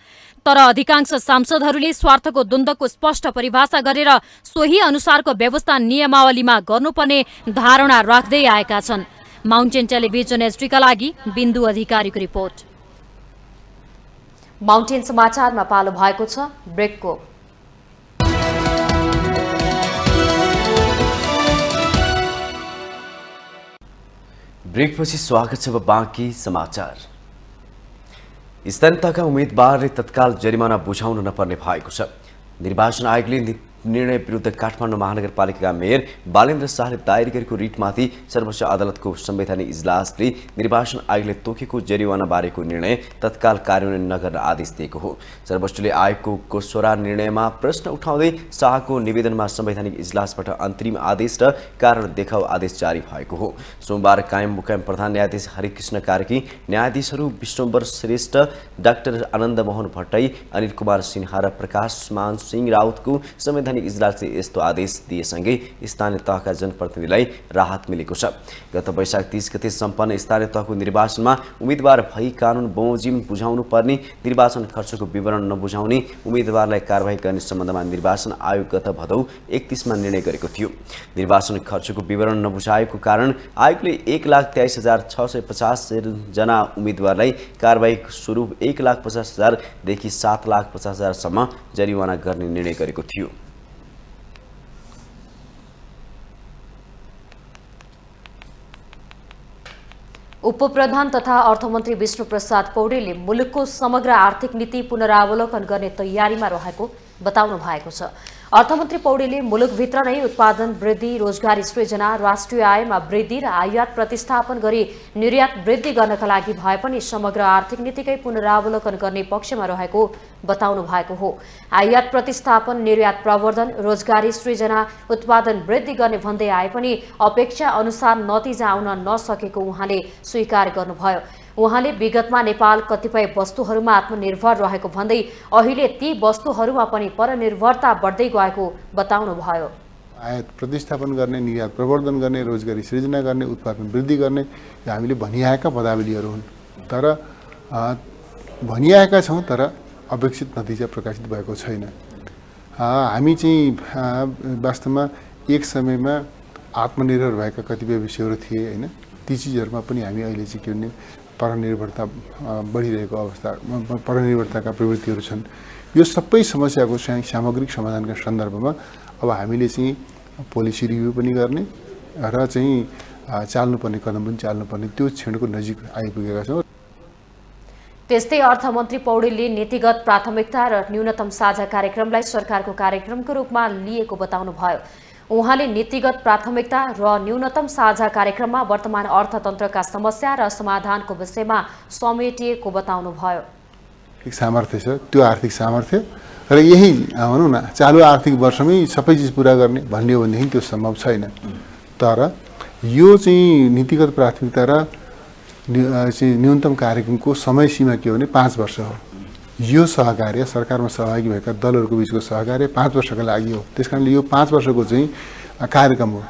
तर अधिकांश सांसदहरूले स्वार्थको द्वन्द्वको स्पष्ट परिभाषा गरेर सोही अनुसारको व्यवस्था नियमावलीमा गर्नुपर्ने धारणा राख्दै आएका छन्। माउन्टेन टेलिभिजन एचडीका लागि बिन्दु अधिकारीको रिपोर्ट। माउन्टेन समाचारमा पालो भएको छ ब्रेकको। ब्रेकपछि स्वागत छ। बाँकी समाचार। स्थानीय तहका उम्मेदवारले तत्काल जरिमाना बुझाउन नपर्ने भएको छ। निर्वाचन आयोगले निर्णय विरुद्ध काठमाडौँ महानगरपालिकाका मेयर बालेन्द्र शाहले दायर गरेको रिटमाथि सर्वोच्च अदालतको संवैधानिक इजलासले निर्वाचन आयोगले तोकेको जरिवाना बारेको निर्णय तत्काल कार्यान्वयन नगर्न आदेश दिएको हो। सर्वोच्चले आयोगको गोस्वरा निर्णयमा प्रश्न उठाउँदै शाहको निवेदनमा संवैधानिक इजलासबाट अन्तरिम आदेश र कारण देखाउ आदेश जारी भएको हो। सोमबार कायम मुकायम प्रधान न्यायाधीश हरिकृष्ण कार्की, न्यायाधीशहरू विष्णुम्बर श्रेष्ठ, डाक्टर आनन्द मोहन भट्टराई, अनिल कुमार सिन्हा र प्रकाश मान सिंह राउतको संवैधानिक इजलासले यस्तो आदेश दिएसँगै स्थानीय तहका जनप्रतिनिधिलाई राहत मिलेको छ। गत वैशाख 30 गते सम्पन्न स्थानीय तहको निर्वाचनमा उम्मेदवार भई कानुन बमोजिम बुझाउनु पर्ने, निर्वाचन खर्चको विवरण नबुझाउने उम्मेदवारलाई कारबाही गर्ने सम्बन्धमा निर्वाचन आयोग गत भदौ 31 मा निर्णय गरेको थियो। निर्वाचन खर्चको विवरण नबुझाएको कारण आयोगले 1,23,650 जना उम्मेदवारलाई कारबाही स्वरूप 1,50,000 देखि 7,50,000 सम्म जरिवाना गर्ने निर्णय गरेको थियो। उपप्रधान तथा अर्थमन्त्री विष्णुप्रसाद पौडेलले मुलुकको समग्र आर्थिक नीति पुनरावलोकन गर्ने तयारीमा रहेको बताउनु भएको छ। अर्थमन्त्री पौडेलले मुलुकभित्र नै उत्पादन वृद्धि, रोजगारी सृजना, राष्ट्रिय आयमा वृद्धि र आयात प्रतिस्थापन गरी निर्यात वृद्धि गर्नका लागि भए पनि समग्र आर्थिक नीतिकै पुनरावलोकन गर्ने पक्षमा रहेको बताउनु भएको हो। आयात प्रतिस्थापन, निर्यात प्रवर्धन, रोजगारी सृजना, उत्पादन वृद्धि गर्ने भन्दै आए पनि अपेक्षा अनुसार नतिजा आउन नसकेको उहाँले स्वीकार गर्नुभयो। उहाँले विगतमा नेपाल कतिपय वस्तुहरूमा आत्मनिर्भर रहेको भन्दै अहिले ती वस्तुहरूमा पनि परनिर्भरता बढ्दै गएको बताउनुभयो। आयात प्रतिस्थापन गर्ने, निर्यात प्रवर्धन गर्ने, रोजगारी सृजना गर्ने, उत्पादन वृद्धि गर्ने हामीले भनिआएका पदावलीहरू हुन्। तर भनिआएका छौँ तर अपेक्षित नतिजा प्रकाशित भएको छैन। हामी चाहिँ वास्तवमा एक समयमा आत्मनिर्भर भएका कतिपय विषयहरू थिए होइन, ती चिजहरूमा पनि हामी अहिले चाहिँ के भने परनिर्भरता बढिरहेको अवस्था, परनिर्भरताका प्रवृत्तिहरू छन्। यो सबै समस्याको सामग्रिक समाधानका सन्दर्भमा अब हामीले चाहिँ पोलिसी रिभ्यू पनि गर्ने र चाहिँ चाल्नुपर्ने कदम पनि चाल्नुपर्ने त्यो क्षणको नजिक आइपुगेका छौँ। त्यस्तै अर्थमन्त्री पौडेलले नीतिगत प्राथमिकता र न्यूनतम साझा कार्यक्रमलाई सरकारको कार्यक्रमको रूपमा लिएको बताउनुभयो। उहाँले नीतिगत प्राथमिकता र न्यूनतम साझा कार्यक्रममा वर्तमान अर्थतन्त्रका समस्या र समाधानको विषयमा समेटिएको बताउनुभयो। सामर्थ्य छ, त्यो आर्थिक सामर्थ्य र यही भनौँ न चालु आर्थिक वर्षमै सबै चिज पुरा गर्ने भन्ने हो भनेदेखि त्यो सम्भव छैन। तर यो चाहिँ नीतिगत प्राथमिकता र न्यूनतम कार्यक्रमको समय सीमा के हो भने 5 वर्ष हो। यो सहकार्य सरकारमा सहभागी भएका दलहरूको बिचको सहकार्य 5 वर्षका लागि हो। त्यसकारणले यो 5 वर्षको चाहिँ कार्यक्रम हो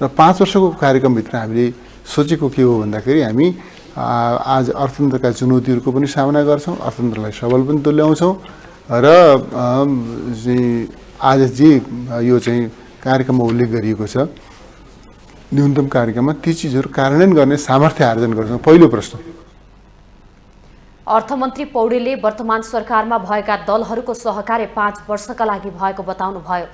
र 5 वर्षको कार्यक्रमभित्र हामीले सोचेको के हो भन्दाखेरि हामी आज अर्थतन्त्रका चुनौतीहरूको पनि सामना गर्छौँ, अर्थतन्त्रलाई सबल पनि तुल्याउँछौँ र आज जे यो चाहिँ कार्यक्रममा उल्लेख गरिएको छ न्यूनतम कार्यक्रममा ती चिजहरू कार्यान्वयन गर्ने सामर्थ्य आर्जन गर्छौँ। पहिलो प्रश्न। अर्थमन्त्री पौडेलले वर्तमान सरकारमा भएका दलहरूको सहकार्य 5 वर्षका लागि भएको बताउनुभयो।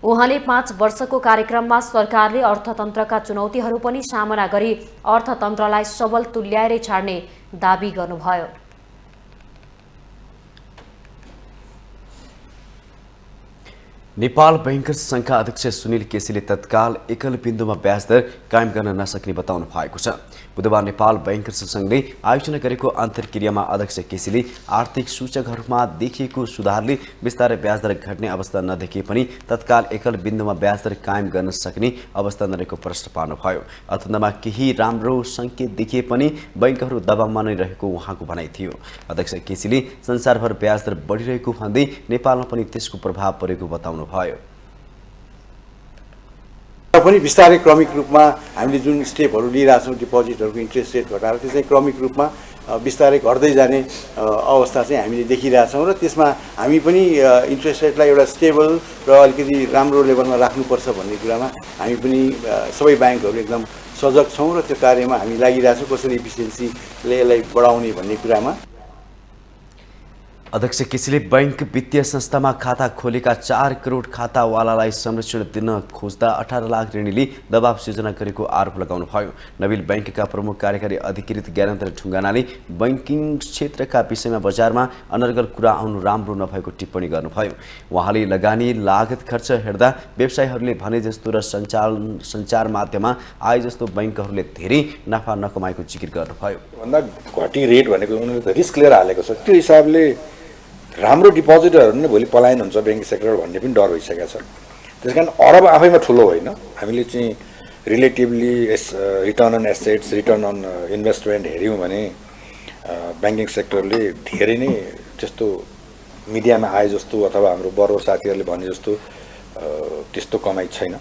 उहाँले 5 वर्षको कार्यक्रममा सरकारले अर्थतन्त्रका चुनौतीहरू पनि सामना गरी अर्थतन्त्रलाई सबल तुल्याएरै छाड्ने दाबी गर्नुभयो। नेपाल बैंकर्स संघका अध्यक्ष सुनिल केसीले तत्काल एकल बिन्दुमा ब्याज दर कायम गर्न नसक्ने बताउनु भएको छ। बुधबार नेपाल बैंकर्स संघले आयोजना गरेको अन्तर्क्रियामा अध्यक्ष केसीले आर्थिक सूचकहरूमा देखिएको सुधारले बिस्तारै ब्याज दर घट्ने अवस्था नदेखिए पनि तत्काल एकल बिन्दुमा ब्याज दर कायम गर्न सक्ने अवस्था नरहेको प्रश्न पार्नुभयो। अर्थतन्त्रमा केही राम्रो संकेत देखिए पनि बैंकहरू दबावमा नै रहेको उहाँको भनाइ थियो। अध्यक्ष केसीले संसारभर ब्याज दर बढिरहेको भन्दै नेपालमा पनि त्यसको प्रभाव परेको बताउनु भयो। पनि बिस्तारै क्रमिक रूपमा हामीले जुन स्टेपहरू लिइरहेछौँ डिपोजिटहरूको इन्ट्रेस्ट रेट घटाएर त्यो चाहिँ क्रमिक रूपमा बिस्तारै घट्दै जाने अवस्था चाहिँ हामीले देखिरहेछौँ र त्यसमा हामी पनि इन्ट्रेस्ट रेटलाई एउटा स्टेबल र अलिकति राम्रो लेभलमा राख्नुपर्छ भन्ने कुरामा हामी पनि सबै ब्याङ्कहरू एकदम सजग छौँ र त्यो कार्यमा हामी लागिरहेछौँ कसरी इफिसियन्सीले यसलाई बढाउने भन्ने कुरामा। अध्यक्ष केसीले बैंक वित्तीय संस्थामा खाता खोलेका 4 करोड खातावालालाई संरक्षण दिन खोज्दा 18 लाख ऋणीले दबाव सिर्जना गरेको आरोप लगाउनुभयो। नबिल बैंकका प्रमुख कार्यकारी अधिकृत ज्ञानेन्द्र ढुङ्गानाले बैंकिङ क्षेत्रका विषयमा बजारमा अनर्गल कुरा आउनु राम्रो नभएको टिप्पणी गर्नुभयो। उहाँले लगानी लागत खर्च हेर्दा व्यवसायीहरूले भने जस्तो र सञ्चार माध्यममा आए जस्तो बैंकहरूले धेरै नाफा नकमाएको जिकिर गर्नुभयो। भन्दा घटी रेट भनेको उनीहरूले रिस्क लिएर हालेको छ, त्यो हिसाबले राम्रो डिपोजिटरहरू नै भोलि पलायन हुन्छ ब्याङ्किङ सेक्टर भन्ने पनि डर भइसकेको छ। त्यस कारण अरब आफैमा ठुलो होइन, हामीले चाहिँ relatively return on assets return on investment हेऱ्यौँ भने ब्याङ्किङ सेक्टरले धेरै नै त्यस्तो मिडियामा आए जस्तो अथवा हाम्रो बडो साथीहरूले भने जस्तो त्यस्तो कमाइ छैन।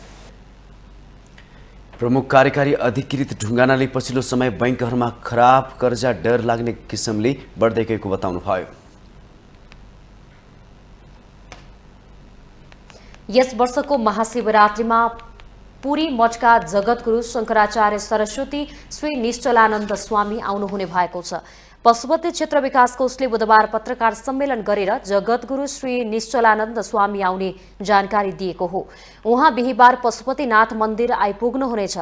प्रमुख कार्यकारी अधिकृत ढुङ्गानाले पछिल्लो समय बैंकहरूमा खराब कर्जा डर लाग्ने किसिमले बढ्दै गएको बताउनुभयो। यस वर्षको महाशिवरात्रिमा पुरी मठका जगतगुरु शंकराचार्य सरस्वती श्री निश्चलानन्द स्वामी आउनुहुने भएको छ। पशुपति क्षेत्र विकास कोषले बुधबार पत्रकार सम्मेलन गरेर जगतगुरु श्री निश्चलानन्द स्वामी आउने जानकारी दिएको हो। उहाँ बिहीबार पशुपतिनाथ मन्दिर आइपुग्नुहुनेछ।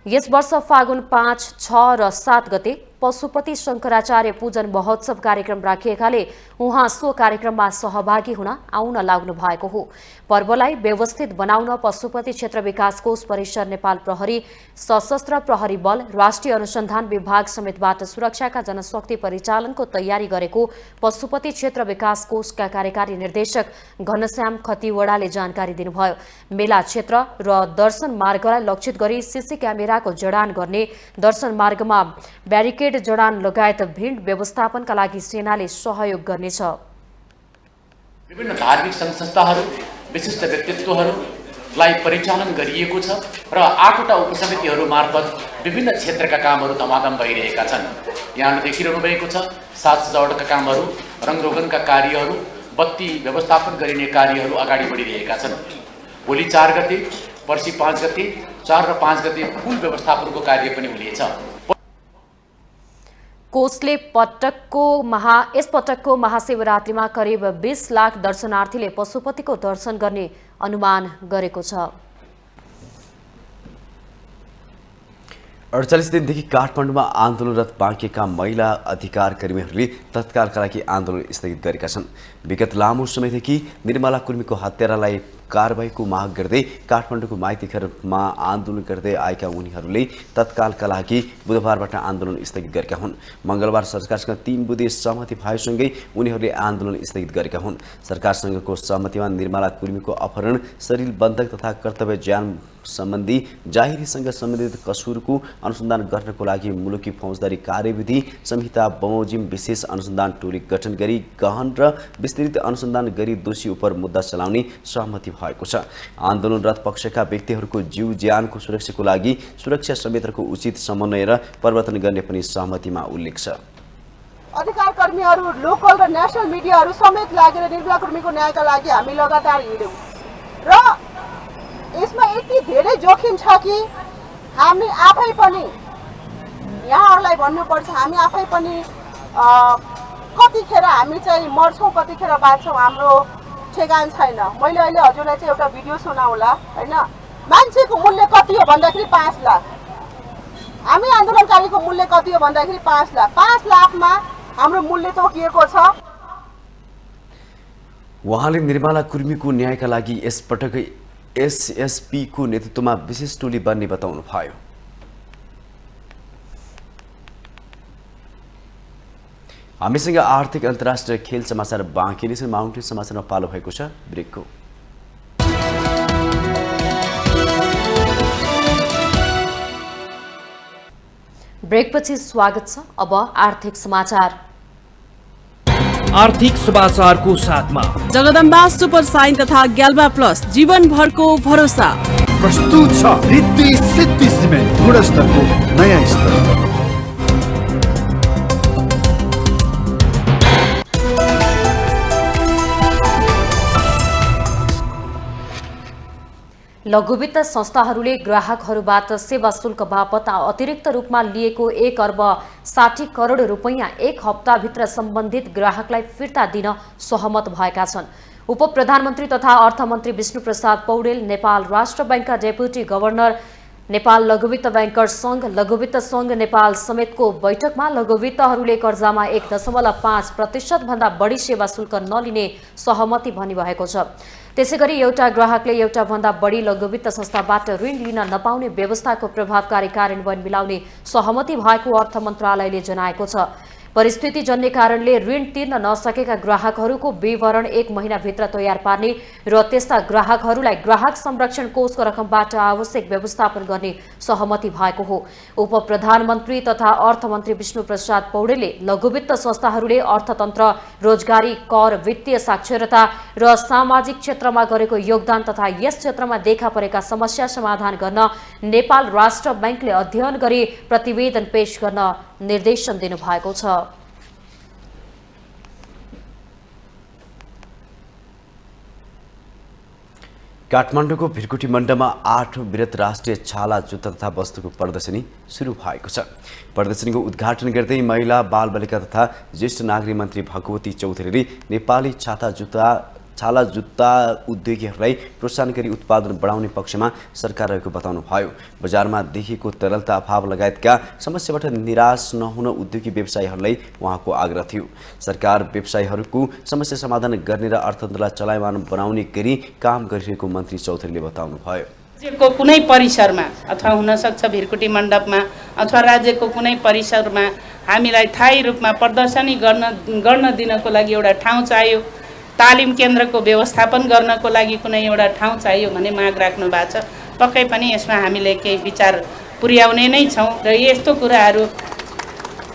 यस वर्ष फागुन 5, 6 र 7 गते पशुपति शंकराचार्य पूजन महोत्सव कार्यक्रम राखिएकाले उहाँ सो कार्यक्रममा सहभागी हुन आउन लाग्नु भएको हो। पर्वलाई व्यवस्थित बनाउन पशुपति क्षेत्र विकास कोष परिसर नेपाल प्रहरी, सशस्त्र प्रहरी बल, राष्ट्रिय अनुसन्धान विभाग समेतबाट सुरक्षाका जनशक्ति परिचालनको तयारी गरेको पशुपति क्षेत्र विकास कोषका कार्यकारी निर्देशक घनश्याम खतिवड़ाले जानकारी दिनुभयो। मेला क्षेत्र र दर्शन मार्गलाई लक्षित गरी सीसी क्यामेराको जडान गर्ने, दर्शन मार्गमा ब्यारिकेड जडान लगायत भिड व्यवस्थापनका लागि सेनाले सहयोग गर्नेछ। विभिन्न धार्मिक संस्थाहरू, विशिष्ट व्यक्तित्वहरू लाई परिचालन गरिएको छ र 8वटा उपसमितिहरू मार्फत विभिन्न क्षेत्रका कामहरू धमाधम भइरहेका छन्। यहाँले देखिरहनु भएको छ साज सजावटका कामहरू, रङरोगनका कार्यहरू, बत्ती व्यवस्थापन गरिने कार्यहरू अगाडि बढिरहेका छन्। भोलि 4 गते, पर्सि 5 गते, 4 र 5 गते फुल व्यवस्थापनको कार्य पनि हुनेछ। कोषले यस पटकको महाशिवरात्रिमा करिब 20 लाख दर्शनार्थीले पशुपतिको दर्शन गर्ने अनुमान गरेको छ। 48 दिनदेखि काठमाडौँमा आन्दोलनरत बाँकेका महिला अधिकार कर्मीहरूले तत्कालका लागि आन्दोलन स्थगित गरेका छन्। विगत लामो समयदेखि निर्मला कुर्मीको हत्यारालाई कारबाहीको माग गर्दै काठमाडौँको माइतीघरमा आन्दोलन गर्दै आएका उनीहरूले तत्कालका लागि बुधबारबाट आन्दोलन स्थगित गरेका हुन्। मङ्गलबार सरकारसँग 3 बुँदे सहमति भएसँगै उनीहरूले आन्दोलन स्थगित गरेका हुन्। सरकारसँगको सहमतिमा निर्मला कुर्मीको अपहरण, शरीर बन्धक तथा कर्तव्य ज्यान सम्बन्धी जाहेरीसँग सम्बन्धित कसुरको अनुसन्धान गर्नको लागि मुलुकी फौजदारी कार्यविधि संहिता बमोजिम विशेष अनुसन्धान टोली गठन गरी गहन र विस्तृत अनुसन्धान गरी दोषी उप मुद्दा चलाउने सहमति भएको छ। आन्दोलनरत पक्षका व्यक्तिहरूको जीव ज्यानको सुरक्षाको लागि सुरक्षा संयन्त्रको उचित समन्वय र प्रवर्तन गर्ने पनि सहमतिमा उल्लेख छ। अधिकार कर्मीहरू, लोकल र नेशनल मिडियाहरू समेत लागेर निर्मला कुर्मीको न्यायका लागि हामी लगातार हिँड्यौँ र यसमा यति धेरै जोखिम छ कि हामी आफै पनि यहाँहरूलाई भन्नुपर्छ, हामी आफै पनि कतिखेर हामी चाहिँ मर्छौँ, कतिखेर बाँच्छौँ, हाम्रो ठेगान छैन। मैले अहिले हजुरलाई चाहिँ एउटा भिडियो सुनाउला हैन। मान्छेको मूल्य कति हो भन्दाखेरि 5 लाख। हामी आन्दोलनकारीको मूल्य कति हो भन्दाखेरि 5 लाख। 5 लाखमा हाम्रो मूल्य तोकिएको छ। उहाँले निर्मला कुर्मीको न्यायका लागि यसपटक एसएसपी को नेतृत्वमा विशेष टोली बन्ने बताउनु भयो। हामीसँग आर्थिक अन्तर्राष्ट्रिय खेल समाचार बाँकी नै छन्। माउन्टेन समाचारमा पालो भएको छ ब्रेकको। ब्रेकपछि स्वागत छ। अब आर्थिक समाचार। आर्थिक समाचारको साथमा जगदम्बा सुपर साइन तथा ग्याल्बा प्लस जीवनभरको भरोसा। प्रस्तुत छ रिद्धि सिद्धि सिमेन्ट, गुणस्तरको नयाँ स्तर। लघुवित्त संस्थाहरूले ग्राहकहरूबाट सेवा शुल्क बापत अतिरिक्त रूपमा लिएको 1 अर्ब 60 करोड रुपैयाँ 1 हप्ताभित्र सम्बन्धित ग्राहकलाई फिर्ता दिन सहमत भएका छन्। उप प्रधानमन्त्री तथा अर्थमन्त्री विष्णुप्रसाद पौडेल, नेपाल राष्ट्र बैंकका डेपुटी गभर्नर, नेपाल लघुवित्त बैंकर्स संघ, लघुवित्त संघ नेपाल समेतको बैठकमा लघुवित्तहरूले कर्जामा 1.5% भन्दा बढी सेवा शुल्क नलिने सहमति बनिरहेको छ। त्यसैगरी एउटा ग्राहकले एउटा भन्दा बढी लघुवित्त संस्थाबाट ऋण लिन नपाउने व्यवस्थाको प्रभावकारी कार्यान्वयन मिलाउने सहमति भएको अर्थ मन्त्रालयले जनाएको छ। परिस्थिति जन्य कारणले ऋण तिर्न नसकेका ग्राहकहरूको विवरण 1 महिनाभित्र तयार पार्ने र त्यस्ता ग्राहकहरूलाई ग्राहक संरक्षण कोषको रकमबाट आवश्यक व्यवस्थापन गर्ने सहमति भएको हो। उप प्रधानमन्त्री तथा अर्थमन्त्री विष्णुप्रसाद पौडेलले लघुवित्त संस्थाहरूले अर्थतन्त्र, रोजगारी, कर, वित्तीय साक्षरता र सामाजिक क्षेत्रमा गरेको योगदान तथा यस क्षेत्रमा देखा परेका समस्या समाधान गर्न नेपाल राष्ट्र बैंकले अध्ययन गरी प्रतिवेदन पेश गर्न निर्देशन दिनुभएको छ। काठमाडौँको भिरकुटी मण्डपमा 8 वृहत राष्ट्रिय छाला जुत्ता तथा वस्तुको प्रदर्शनी सुरु भएको छ। प्रदर्शनीको उद्घाटन गर्दै महिला, बालबालिका तथा ज्येष्ठ नागरिक मन्त्री भगवती चौधरीले नेपाली छाला जुत्ता उद्योगीहरूलाई प्रोत्साहन गरी उत्पादन बढाउने पक्षमा सरकार रहेको बताउनुभयो। बजारमा देखिएको तरलता अभाव लगायतका समस्याबाट निराश नहुन उद्योगी व्यवसायीहरूलाई उहाँको आग्रह थियो। सरकार व्यवसायीहरूको समस्या समाधान गर्ने र अर्थतन्त्रलाई चलायमान बनाउने गरी काम गरिरहेको मन्त्री चौधरीले बताउनुभयो। राज्यको कुनै परिसरमा अथवा हुनसक्छ भिरकुटी मण्डपमा अथवा राज्यको कुनै परिसरमा हामीलाई स्थायी रूपमा प्रदर्शनी गर्न दिनको लागि एउटा ठाउँ चाहियो। तालिम केन्द्रको व्यवस्थापन गर्नको लागि कुनै एउटा ठाउँ चाहियो भन्ने माग राख्नु भएको छ। पक्कै पनि यसमा हामीले केही विचार पुर्याउने नै छौँ र यस्तो कुराहरू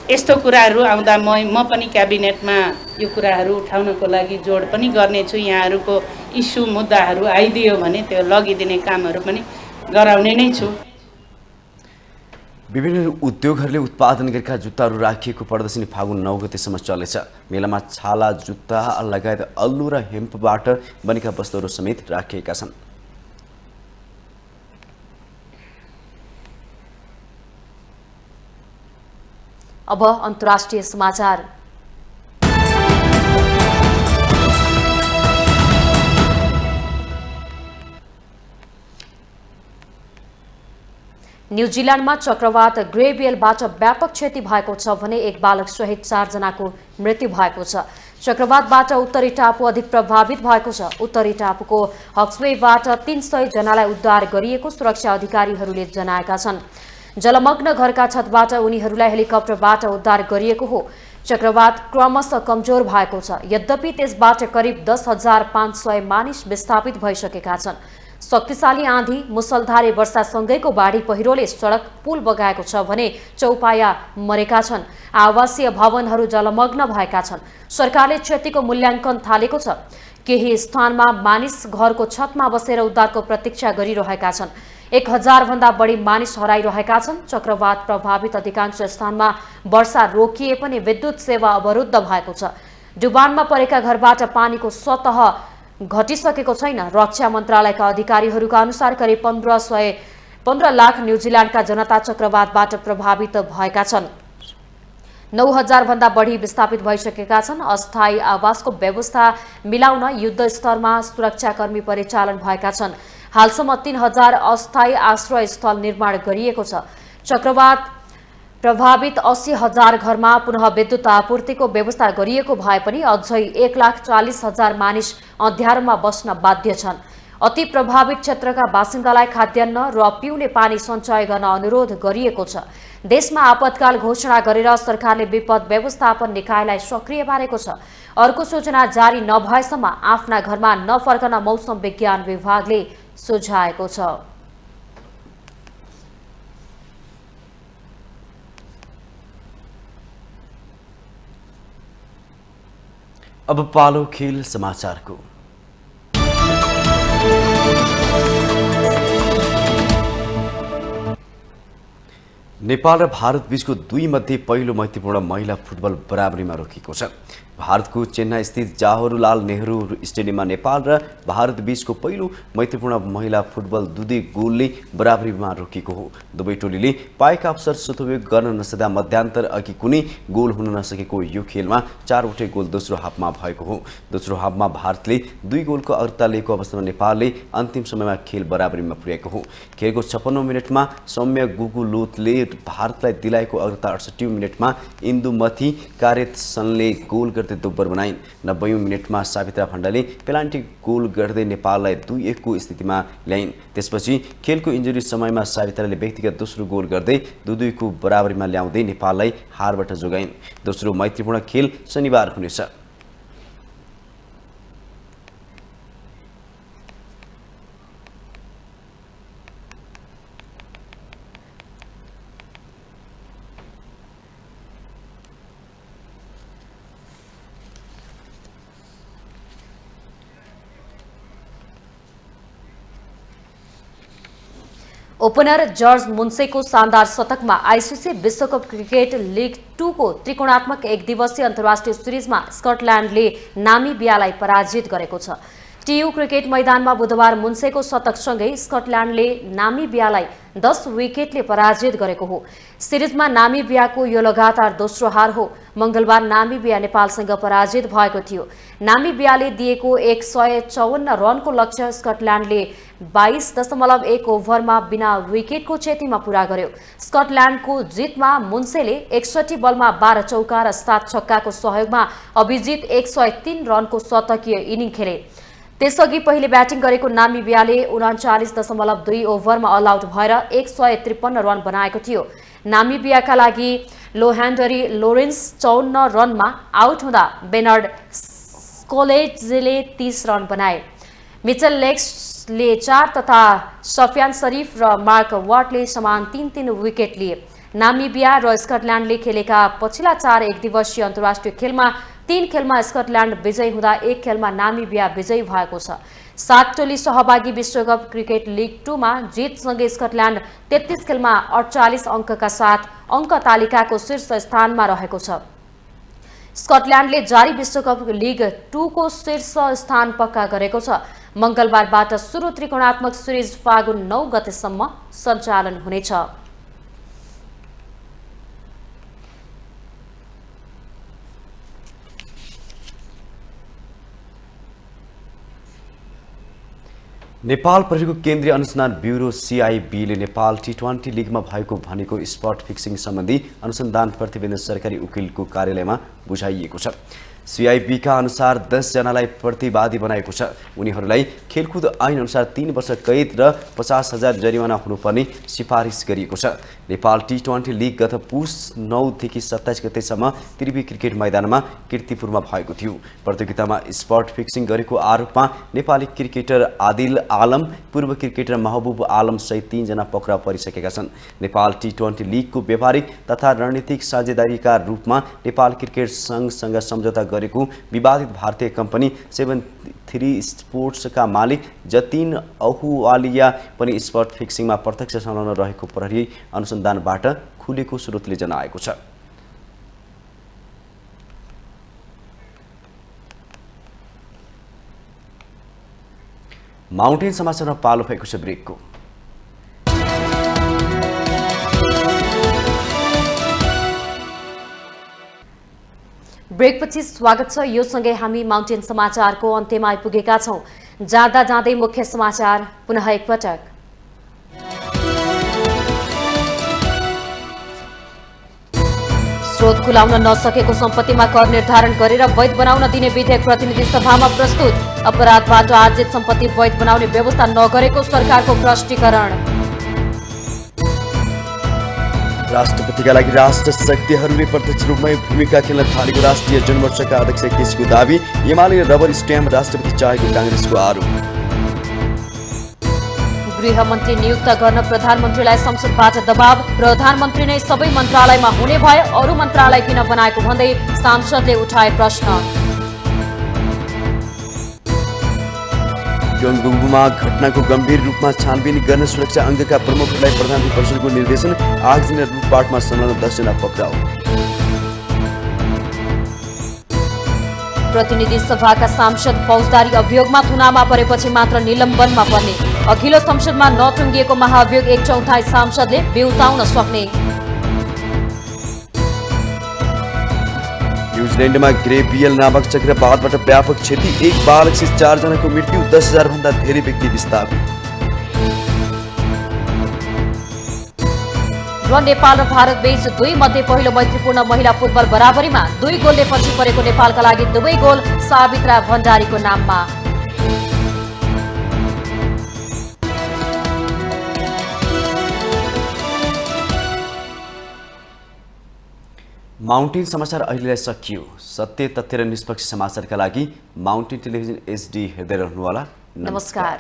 यस्तो कुराहरू आउँदा म पनि क्याबिनेटमा यो कुराहरू उठाउनको लागि जोड पनि गर्नेछु। यहाँहरूको इस्यु मुद्दाहरू आइदियो भने त्यो लगिदिने कामहरू पनि गराउने नै छु। विभिन्न उद्योगहरूले उत्पादन गरेका जुत्ताहरू राखिएको प्रदर्शनी फागुन 9 गतेसम्म चल्नेछ। मेलामा छाला, जुत्ता लगायत अल्लु र हेम्पबाट बनेका वस्तुहरू समेत राखिएका छन्। अब अन्तर्राष्ट्रिय समाचार। न्युजिल्यान्डमा चक्रवात ग्रेबियलबाट व्यापक क्षति भएको छ भने एक बालक सहित 4 जनाको मृत्यु भएको छ। चक्रवातबाट उत्तरी टापु अधिक प्रभावित भएको छ। उत्तरी टापुको हक्सवेबाट 300 जनालाई उद्धार गरिएको सुरक्षा अधिकारीहरूले जनाएका छन्। जलमग्न घरका छतबाट उनीहरूलाई हेलिकप्टरबाट उद्धार गरिएको हो। चक्रवात क्रमशः कमजोर भएको छ। यद्यपि त्यसबाट करिब 10,500 मानिस विस्थापित भइसकेका छन्। शक्तिशाली आँधी, मुसलधारे वर्षासँगैको बाढी पहिरोले सडक पुल बगाएको छ भने चौपाया मरेका छन्। आवासीय भवनहरू जलमग्न भएका छन्। सरकारले क्षतिको मूल्याङ्कन थालेको छ। केही स्थानमा मानिस घरको छतमा बसेर उद्धारको प्रतीक्षा गरिरहेका छन्। 1000 भन्दा बढी मानिस हराइरहेका छन्। चक्रवात प्रभावित अधिकांश स्थानमा वर्षा रोकिए पनि विद्युत सेवा अवरुद्ध भएको छ। डुबानमा परेका घरबाट पानीको सतह घटिसकेको छैन। रक्षा मन्त्रालयका अधिकारीहरूका अनुसार करिब 15 लाख न्युजिल्यान्डका जनता चक्रवातबाट प्रभावित भएका छन्। 9000 भन्दा बढी विस्थापित भइसकेका छन्। अस्थायी आवासको व्यवस्था मिलाउन युद्ध स्तरमा सुरक्षाकर्मी परिचालन भएका छन्। हालसम्म 3000 अस्थायी आश्रय स्थल निर्माण गरिएको छ। चक्रवात प्रभावित 80,000 घरमा पुनः विद्युत आपूर्तिको व्यवस्था गरिएको भए पनि अझै 1,40,000 मानिस अँध्यारोमा बस्न बाध्य छन्। अति प्रभावित क्षेत्रका बासिन्दालाई खाद्यान्न र पिउने पानी सञ्चय गर्न अनुरोध गरिएको छ। देशमा आपतकाल घोषणा गरेर सरकारले विपद व्यवस्थापन निकायलाई सक्रिय पारेको छ। अर्को सूचना जारी नभएसम्म आफ्ना घरमा नफर्कन मौसम विज्ञान विभागले सुझाएको छ। अब पालो खेल समाचारको। नेपाल र भारत बीचको 2 मध्ये पहिलो मैत्रीपूर्ण महिला फुटबल बराबरीमा रोकिएको छ। भारतको चेन्नई स्थित जवाहरलाल नेहरू स्टेडियममा नेपाल र भारत बीचको पहिलो मैत्रीपूर्ण महिला फुटबल 2 गोलले बराबरीमा रोकिएको हो। दुवै टोलीले पाएका अवसर सदुपयोग गर्न नसक्दा मध्यान्तर अघि कुनै गोल हुन नसकेको यो खेलमा 4वटै गोल दोस्रो हाफमा भएको हो। दोस्रो हाफमा भारतले 2 गोलको अग्रता लिएको अवस्थामा नेपालले अन्तिम समयमा खेल बराबरीमा पुर्याएको हो। खेलको 56 मिनेटमा सौम्य गुगुलोतले भारतलाई दिलाएको अग्रता 68 मिनेटमा इन्दुमती कार्यसनले गोल गर्दै दोब्बर बनाइन्। 90 मिनेटमा सावित्रा भण्डाले पेनाल्टी गोल गर्दै नेपाललाई 2-1 को स्थितिमा ल्याइन्। त्यसपछि खेलको इन्जुरी समयमा सावित्राले व्यक्तिगत दोस्रो गोल गर्दै 2-2 को बराबरीमा ल्याउँदै नेपाललाई हारबाट जोगाइन्। दोस्रो मैत्रीपूर्ण खेल शनिबार हुनेछ। ओपनर जर्ज मुन्सेको शानदार शतकमा आइसिसी विश्वकप क्रिकेट लिग 2 को त्रिकोणात्मक एक दिवसीय अन्तर्राष्ट्रिय सिरिजमा स्कटल्यान्डले नामिबियालाई पराजित गरेको छ। टियु क्रिकेट मैदानमा बुधबार मुन्सेको शतकसँगै स्कटल्यान्डले नामिबियालाई 10 विकेटले पराजित गरेको हो। सिरिजमा नामिबियाको यो लगातार दोस्रो हार हो। मंगलबार नामिबिया नेपालसँग पराजित भएको थियो। नामिबियाले दिएको 154 रनको लक्ष्य स्कटल्यान्डले 22.1 ओभरमा बिना विकेटको क्षतिमा पूरा गर्यो। स्कटल्यान्डको जितमा मुन्सेले 61 बलमा 12 चौका र 7 छक्काको सहयोगमा अभिजित 103 रनको शतकीय इनिङ खेले। त्यसअघि पहिले ब्याटिङ गरेको नामिबियाले 39.2 ओभरमा अल आउट भएर 153 रन बनाएको थियो। नामिबियाका लागि लोह्यान्डरी लोरेन्स 54 रनमा आउट हुँदा बेनर्ड स्कोलेजले 30 रन बनाए। मिचेल लेक्सले 4 तथा सफियान शरीफ र मार्क वाटले समान 3-3 विकेट लिए। नामिबिया र स्कटल्यान्डले खेलेका पछिल्ला 4 एकदिवसीय अन्तर्राष्ट्रिय खेलमा 3 खेलमा स्कटल्यान्ड विजयी हुँदा 1 खेलमा नामिबिया विजयी भएको छ। 7 टोली सहभागी विश्वकप क्रिकेट लिग 2 मा जितसँगै स्कटल्यान्ड 33 खेलमा 48 अङ्कका साथ अङ्क तालिकाको शीर्ष स्थानमा रहेको छ। स्कटल्यान्डले जारी विश्वकप लिग 2 को शीर्ष स्थान पक्का गरेको छ। मंगलबारबाट सुरु त्रिकोणात्मक सिरिज फागुन 9 गतेसम्म सञ्चालन हुनेछ। नेपाल प्रहरीको केन्द्रीय अनुसन्धान ब्युरो CIB ले नेपाल T20 लिगमा भएको भनेको स्पट फिक्सिङ सम्बन्धी अनुसन्धान प्रतिवेदन सरकारी वकिलको कार्यालयमा बुझाइएको छ। CIB का अनुसार 10 जनालाई प्रतिवादी बनाएको छ। उनीहरूलाई खेलकुद ऐन अनुसार 3 वर्ष कैद र 50,000 जरिवाना हुनुपर्ने सिफारिस गरिएको छ। नेपाल T20 लिग गत पुस 9 देखि 27 गतेसम्म त्रिवी क्रिकेट मैदानमा कीर्तिपुरमा भएको थियो। प्रतियोगितामा स्पट फिक्सिङ गरेको आरोपमा नेपाली क्रिकेटर आदिल आलम, पूर्व क्रिकेटर महबुब आलम सहित 3 जना पक्राउ परिसकेका छन्। नेपाल T20 लिगको व्यापारिक तथा रणनीतिक साझेदारीका रूपमा नेपाल क्रिकेट संघसँग सम्झौता गरेको विवादित भारतीय कम्पनी 73 स्पोर्ट्सका मालिक जतिन अहुवालिया पनि स्पट फिक्सिङमा प्रत्यक्ष संलग्न रहेको प्रहरी अनुसन्धानबाट खुलेको स्रोतले जनाएको छ। माउन्टेन समाचारमा पालो भएको छ ब्रेकको। ब्रेकपछि स्वागत छ। यो सँगै हामी माउन्टेन समाचारको अन्त्यमा आइपुगेका छौं। जाँदा जाँदै मुख्य समाचार पुनः एकपटक। स्रोत खुलाउन नसकेको सम्पत्तिमा कर निर्धारण गरेर वैध बनाउन दिने विधेयक प्रतिनिधि सभामा प्रस्तुत। अपराधबाट आर्जित सम्पत्ति वैध बनाउने व्यवस्था नगरेको सरकारको प्रष्टीकरण। राष्ट्रपतिका लागि राष्ट्र शक्तिहरूले प्रत्यक्ष रूपमै भूमिका खेल्न थालेको राष्ट्रिय जनमोर्चाका अध्यक्ष केसीको दावी। एमाले रबर स्ट्याम्प राष्ट्रपति चाहेको कांग्रेसको आरोप। गृहमन्त्री नियुक्त गर्न प्रधानमन्त्रीलाई संसदबाट दबाव। प्रधानमन्त्री नै सबै मन्त्रालयमा हुने भए अरू मन्त्रालय किन बनाएको भन्दै सांसदले उठाए प्रश्न। गङ्गुमा घटनाको गम्भीर रूपमा छानबिन गर्न सुरक्षा अङ्गका प्रमुखहरूलाई प्रधानमन्त्री परिषदको निर्देशन। आगजनी लुटपाटमा संलग्न 10 जना पक्राउ। प्रतिनिधि सभाका सांसद फौजदारी अभियोगमा थुनामा परेपछि मात्र निलम्बनमा पर्ने। अघिल्लो संसदमा नटुङ्गिएको महाअभियोग 1/4 सांसदले बिउताउन सक्ने। न्युजिल्यान्डमा ग्रे बियल नामक चक्रवातबाट व्यापक क्षति। 1 बालकसित 4 जनाको मृत्यु। 10,000 भन्दा धेरै व्यक्ति विस्थापित। र नेपाल र भारत बीच 2 मध्ये पहिलो मैत्रीपूर्ण महिला फुटबल बराबरीमा 2 गोलले पछि परेको नेपालका लागि 2 गोल सावित्रा भण्डारीको नाममा। माउन्टेन समाचार अहिलेलाई सकियो। सत्य, तथ्य र निष्पक्ष समाचारका लागि माउन्टेन टेलिभिजन HD हेर्दै रहनुहोला। नमस्कार।